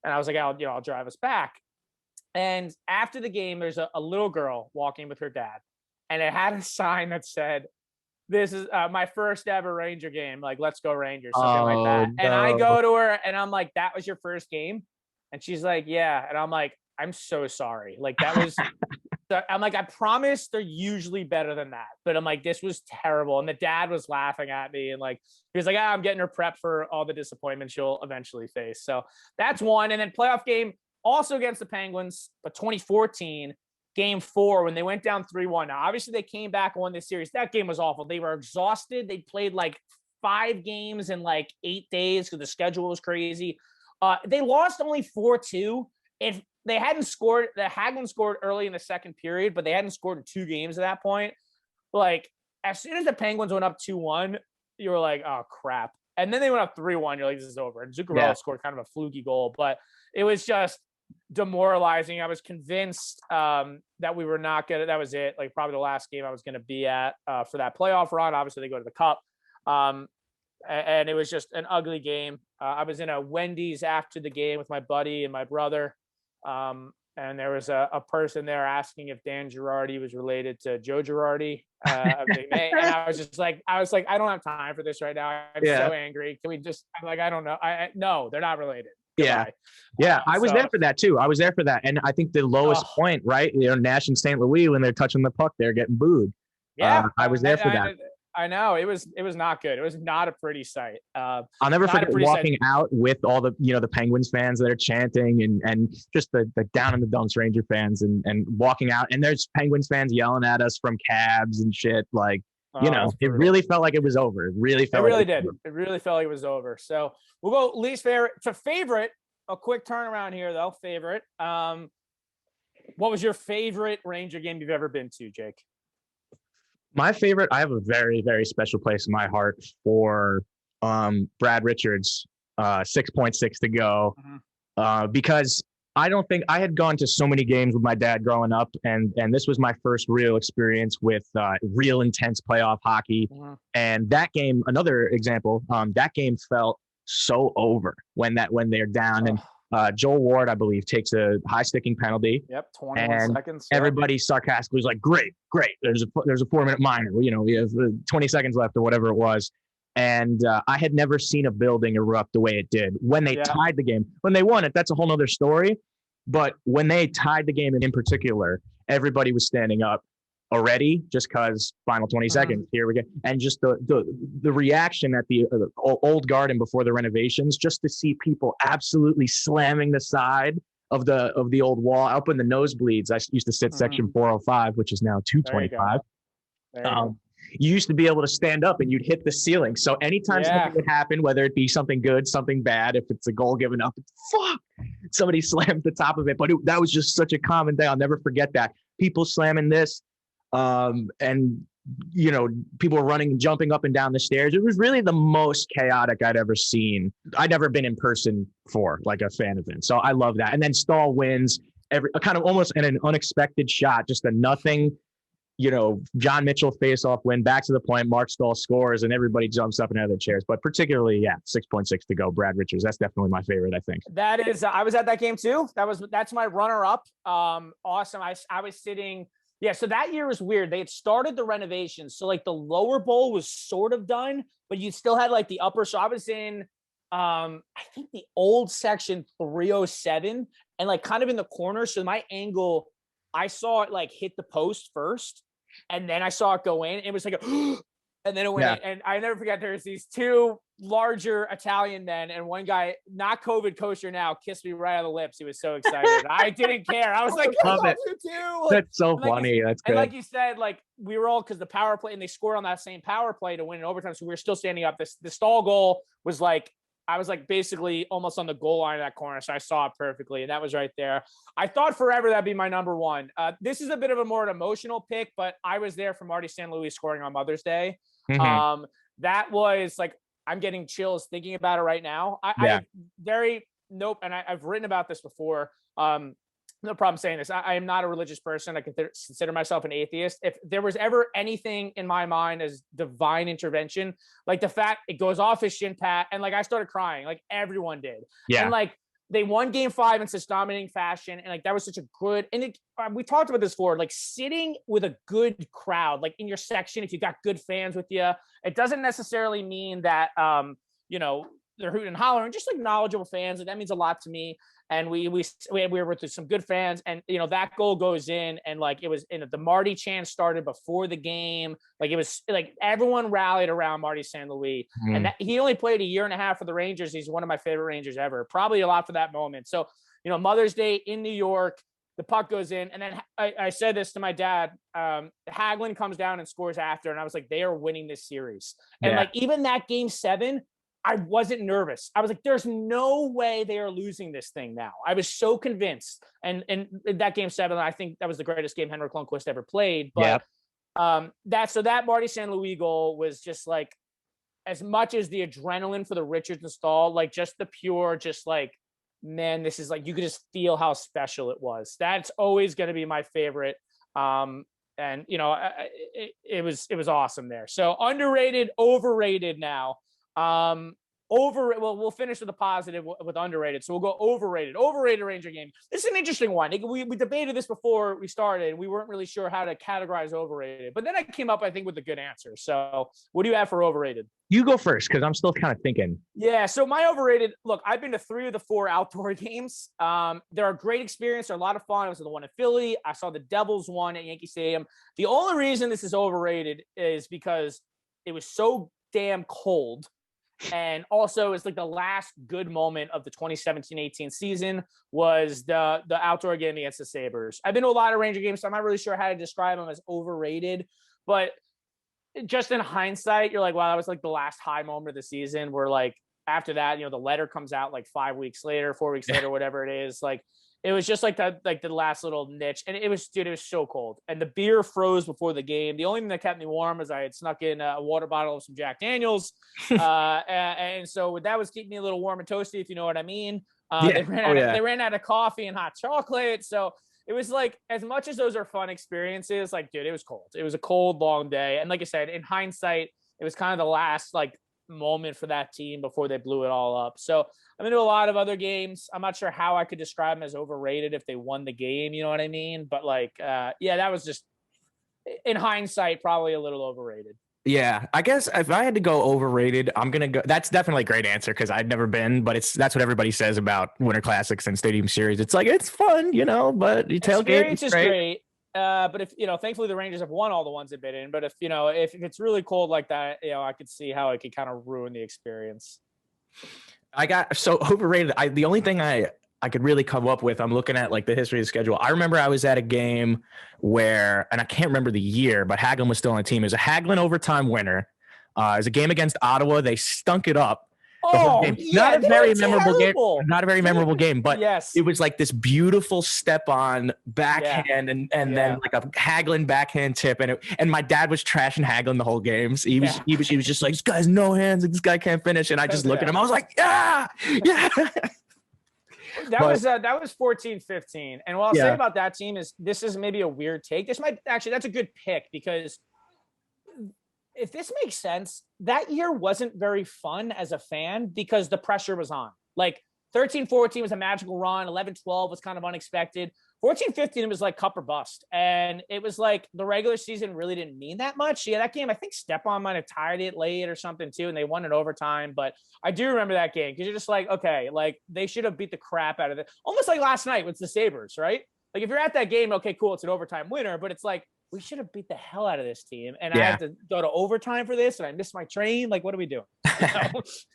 was like, I'll drive us back. And after the game, there's a little girl walking with her dad, and it had a sign that said, "This is my first ever Ranger game. Like, let's go Rangers," something like that. No. And I go to her and I'm like, "That was your first game?" And she's like, "Yeah." And I'm like, "I'm so sorry. Like that was." I'm like, "I promise they're usually better than that." But I'm like, "This was terrible." And the dad was laughing at me and like he was like, "I'm getting her prepped for all the disappointment she'll eventually face." So that's one. And then playoff game also against the Penguins, but 2014. Game 4 when they went down 3-1. Now, obviously, they came back and won this series. That game was awful. They were exhausted. They played like 5 games in like 8 days because the schedule was crazy. They lost only 4-2. If they hadn't scored, the Hagelin scored early in the second period, but they hadn't scored in 2 games at that point. Like, as soon as the Penguins went up 2-1, you were like, oh, crap. And then they went up 3-1. You're like, this is over. And Zuccarello scored kind of a fluky goal, but it was just demoralizing. I was convinced that we were not gonna, that was it, like probably the last game I was going to be at for that playoff run. Obviously they go to the cup, and it was just an ugly game. I was in a Wendy's after the game with my buddy and my brother, and there was a person there asking if Dan Girardi was related to Joe Girardi, and I was like, I don't have time for this right now. I'm so angry. Can we just, I'm like, I don't know. No, they're not related. Yeah. Goodbye. Yeah. I was So- there for that too. I was there for that. And I think the lowest point, right? Nash and St. Louis, when they're touching the puck, they're getting booed. Yeah, I was there for that. I know it was not good. It was not a pretty sight. I'll never forget walking out with all the the Penguins fans that are chanting and just the down in the dumps Ranger fans and walking out, and there's Penguins fans yelling at us from cabs and shit. Like it really felt like it was over. It really felt. It really did. It really felt like it was over. So we'll go least favorite to favorite. A quick turnaround here though. Favorite. What was your favorite Ranger game you've ever been to, Jake? My favorite, I have a very, very special place in my heart for Brad Richards, 6.6 to go, because I don't think I had gone to so many games with my dad growing up, and this was my first real experience with real intense playoff hockey. And that game, another example, that game felt so over when they're down and Joel Ward, I believe, takes a high sticking penalty. Yep, 21 seconds. Everybody sarcastically was like, "Great. There's a 4-minute minor. We have 20 seconds left or whatever it was." And I had never seen a building erupt the way it did when they tied the game. When they won it, that's a whole nother story. But when they tied the game in particular, everybody was standing up already, just because final 20 seconds, here we go. And just the reaction at the old Garden before the renovations, just to see people absolutely slamming the side of the old wall up in the nosebleeds. I used to sit section 405, which is now 225. You used to be able to stand up and you'd hit the ceiling. So anytime something would happen, whether it be something good, something bad, if it's a goal given up, fuck, somebody slammed the top of it. But that was just such a common thing. I'll never forget that. People slamming this. And people were running and jumping up and down the stairs. It was really the most chaotic I'd ever seen. I'd never been in person for like a fan event. So I love that. And then Stahl wins kind of almost in an unexpected shot, just a nothing, John Mitchell face-off win, back to the point, Mark Stahl scores, and everybody jumps up and out of their chairs. But particularly, 6.6 to go, Brad Richards. That's definitely my favorite, I think. That is, I was at that game too. That's my runner-up. Awesome. I was sitting. Yeah, so that year was weird. They had started the renovations. So like the lower bowl was sort of done, but you still had like the upper. So I was in I think the old section 307 and like kind of in the corner. So my angle, I saw it like hit the post first and then I saw it go in. It was like and then it went in. And I never forget there's these two larger Italian men and one guy, not COVID kosher now, kissed me right on the lips. He was so excited. I didn't care. I was like, love it. Too. That's so funny. That's good. And like you said, like we were all, because the power play, and they scored on that same power play to win in overtime. So we were still standing up. The Stahl goal was like, I was like basically almost on the goal line of that corner. So I saw it perfectly. And that was right there. I thought forever that'd be my number one. This is a bit of a more emotional pick, but I was there for Marty St. Louis scoring on Mother's Day. That was like, I'm getting chills thinking about it right now. And I've written about this before. No problem saying this. I am not a religious person. I consider myself an atheist. If there was ever anything in my mind as divine intervention, like the fact it goes off his shin pad, and like I started crying, like everyone did. Yeah. And like they won Game 5 in such dominating fashion, and like that was such a good. And we talked about this before, like sitting with a good crowd, like in your section, if you got good fans with you, it doesn't necessarily mean that they're hooting and hollering, just like knowledgeable fans, and that means a lot to me. And we were with some good fans, and that goal goes in, and like it was the Marty chant started before the game, like it was like everyone rallied around Marty St. Louis, and that, he only played a year and a half for the Rangers. He's one of my favorite Rangers ever, probably a lot for that moment. So Mother's Day in New York, the puck goes in, and then I said this to my dad. Hagelin comes down and scores after, and I was like, they are winning this series, and like even that Game 7. I wasn't nervous. I was like, there's no way they are losing this thing now. I was so convinced. And that Game 7, I think that was the greatest game Henrik Lundqvist ever played. But that Marty St. Louis goal was just like, as much as the adrenaline for the Richards install, like just the pure, just like, man, this is like, you could just feel how special it was. That's always going to be my favorite. And it was awesome there. So underrated, overrated now. Well, we'll finish with a positive with underrated. So we'll go overrated. Overrated Ranger game. This is an interesting one. We debated this before we started. We weren't really sure how to categorize overrated. But then I came up, I think, with a good answer. So what do you have for overrated? You go first because I'm still kind of thinking. Yeah, so my overrated, look, I've been to 3 of the 4 outdoor games. They're a great experience. They're a lot of fun. I was at the one in Philly. I saw the Devils one at Yankee Stadium. The only reason this is overrated is because it was so damn cold. And also, it's like the last good moment of the 2017-18 season was the outdoor game against the Sabres. I've been to a lot of Ranger games, so I'm not really sure how to describe them as overrated. But just in hindsight, you're like, wow, that was like the last high moment of the season. Where like after that, the letter comes out like 4 weeks later, whatever it is. Like it was just like the last little niche, and it was so cold, and the beer froze before the game. The only thing that kept me warm was I had snuck in a water bottle of some Jack Daniels, and so that was keeping me a little warm and toasty, if you know what I mean. They ran out of coffee and hot chocolate, so it was like, as much as those are fun experiences, like, dude, it was cold. It was a cold, long day, and like I said, in hindsight, it was kind of the last like moment for that team before they blew it all up. So I've been to a lot of other games. I'm not sure how I could describe them as overrated if they won the game, you know what I mean? But like, that was just, in hindsight, probably a little overrated. Yeah, I guess if I had to go overrated, I'm gonna go. That's definitely a great answer because I've never been, but that's what everybody says about Winter Classics and Stadium Series. It's like it's fun, but you tailgate. Experience is great. But if thankfully the Rangers have won all the ones they've been in. But if it's really cold like that, I could see how it could kind of ruin the experience. So overrated. The only thing I could really come up with, I'm looking at like the history of the schedule. I remember I was at a game where, and I can't remember the year, but Hagelin was still on the team. It was a Hagelin overtime winner. It was a game against Ottawa. They stunk it up. Not a very memorable game, but yes, it was like this beautiful step on backhand and then like a Hagelin backhand tip, and my dad was trashing Hagelin the whole game. So he was just like, this guy's no hands, this guy can't finish, and I just looked at him. I was like, yeah. That was 14-15, and what I'll say about that team is this is maybe a weird take. That's a good pick, because if this makes sense, that year wasn't very fun as a fan because the pressure was on. Like 13-14 was a magical run. 11-12 was kind of unexpected. 14-15 was like cup or bust. And it was like the regular season really didn't mean that much. Yeah, that game, I think Stepan might have tied it late or something too, and they won in overtime. But I do remember that game because you're just like, okay, like they should have beat the crap out of it. Almost like last night with the Sabres, right? Like if you're at that game, okay, cool, it's an overtime winner, but it's like, we should have beat the hell out of this team. And I have to go to overtime for this, and I missed my train. Like, what are we doing?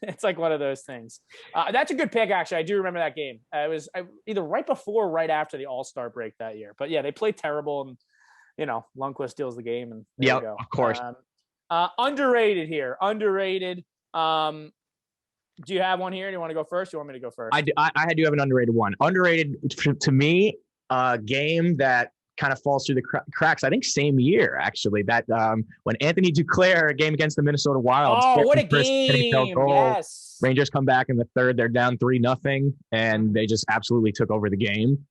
It's like one of those things. That's a good pick, actually. I do remember that game. It was either right before or right after the All-Star break that year. But yeah, they played terrible, and, Lundqvist steals the game. And there we go. Of course. Underrated here. Underrated. Do you have one here? Do you want to go first? Or you want me to go first? I do have an underrated one. Underrated to me, a game that kind of falls through the cracks. I think same year, actually, that when Anthony Duclair, a game against the Minnesota Wild. Oh, what a game. Yes. Rangers come back in the third. They're down 3-0, and they just absolutely took over the game.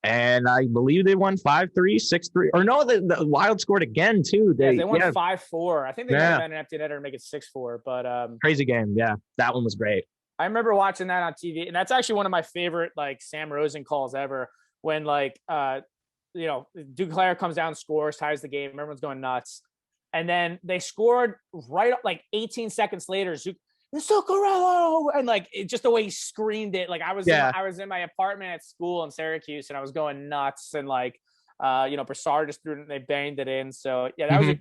And I believe they won 5-3, 6-3. Or no, the Wild scored again, too. They won 5-4. I think they got an empty netter and make it 6-4. But crazy game. Yeah, that one was great. I remember watching that on TV. And that's actually one of my favorite, like, Sam Rosen calls ever, when, like, Duclair comes down, scores, ties the game. Everyone's going nuts. And then they scored right like 18 seconds later. Zuccarello! And like just the way he screamed it. Like I was in my apartment at school in Syracuse, and I was going nuts. And like Brassard just threw it and they banged it in. So yeah,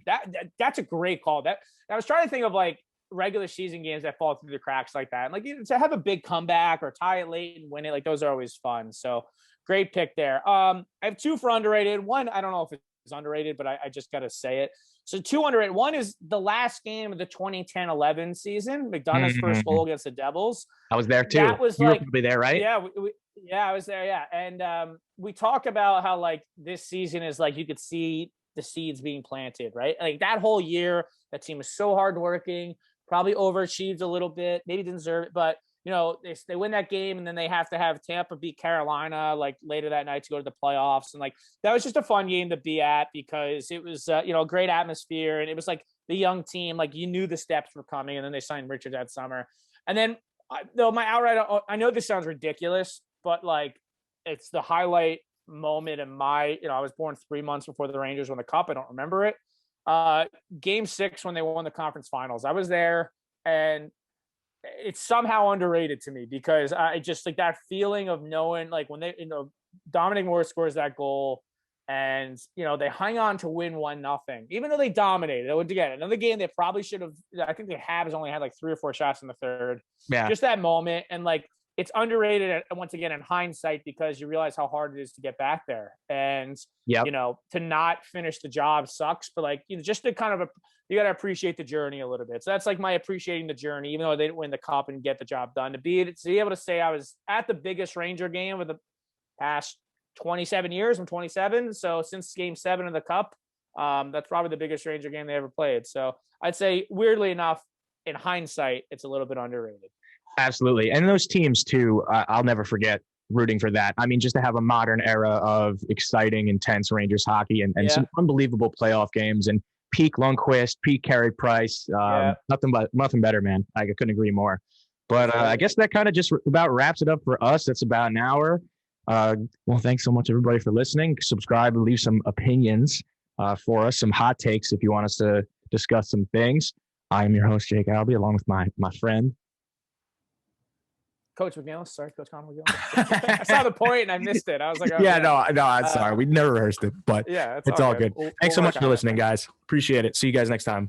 that's a great call. That I was trying to think of like regular season games that fall through the cracks like that. And like to have a big comeback or tie it late and win it, like those are always fun. So great pick there. I have 2 for underrated. One, I don't know if it's underrated, but I just got to say it. So 2 underrated. One is the last game of the 2010-11 season, McDonough's first goal against the Devils. I was there too. That was you like, were probably there, right? Yeah, I was there. Yeah. And we talk about how like this season is like, you could see the seeds being planted, right? Like that whole year, that team was so hardworking, probably overachieved a little bit, maybe didn't deserve it, but they win that game, and then they have to have Tampa beat Carolina like later that night to go to the playoffs. And like, that was just a fun game to be at because it was, a great atmosphere. And it was like the young team, like you knew the steps were coming, and then they signed Richard that summer. And then though my outright, I know this sounds ridiculous, but like it's the highlight moment in my, I was born 3 months before the Rangers won the cup. I don't remember it. Game 6 when they won the conference finals. I was there, and it's somehow underrated to me because I just like that feeling of knowing, like when they, Dominic Moore scores that goal, and they hang on to win 1-0, even though they dominated. Again, another game they probably should have. I think the Habs only had like 3 or 4 shots in the third. Yeah, just that moment, and like it's underrated once again in hindsight because you realize how hard it is to get back there, and to not finish the job sucks. But like just to kind of you got to appreciate the journey a little bit. So that's like my appreciating the journey, even though they didn't win the cup and get the job done. To be able to say I was at the biggest Ranger game of the past 27 years. I'm 27, so since Game 7 of the Cup, that's probably the biggest Ranger game they ever played. So I'd say, weirdly enough, in hindsight, it's a little bit underrated. Absolutely, and those teams too. I'll never forget rooting for that. I mean, just to have a modern era of exciting, intense Rangers hockey and some unbelievable playoff games and peak Lundqvist, peak Carey Price. Nothing better, man. I couldn't agree more. But I guess that kind of just about wraps it up for us. That's about an hour. Well, thanks so much, everybody, for listening. Subscribe and leave some opinions for us, some hot takes if you want us to discuss some things. I'm your host, Jake Albee, along with my friend. Coach McNeil. Sorry, Coach Connor McNeil. I saw the point and I missed it. I was like, I'm sorry. We never rehearsed it, but it's all good. Thanks so much for listening, guys. Appreciate it. See you guys next time.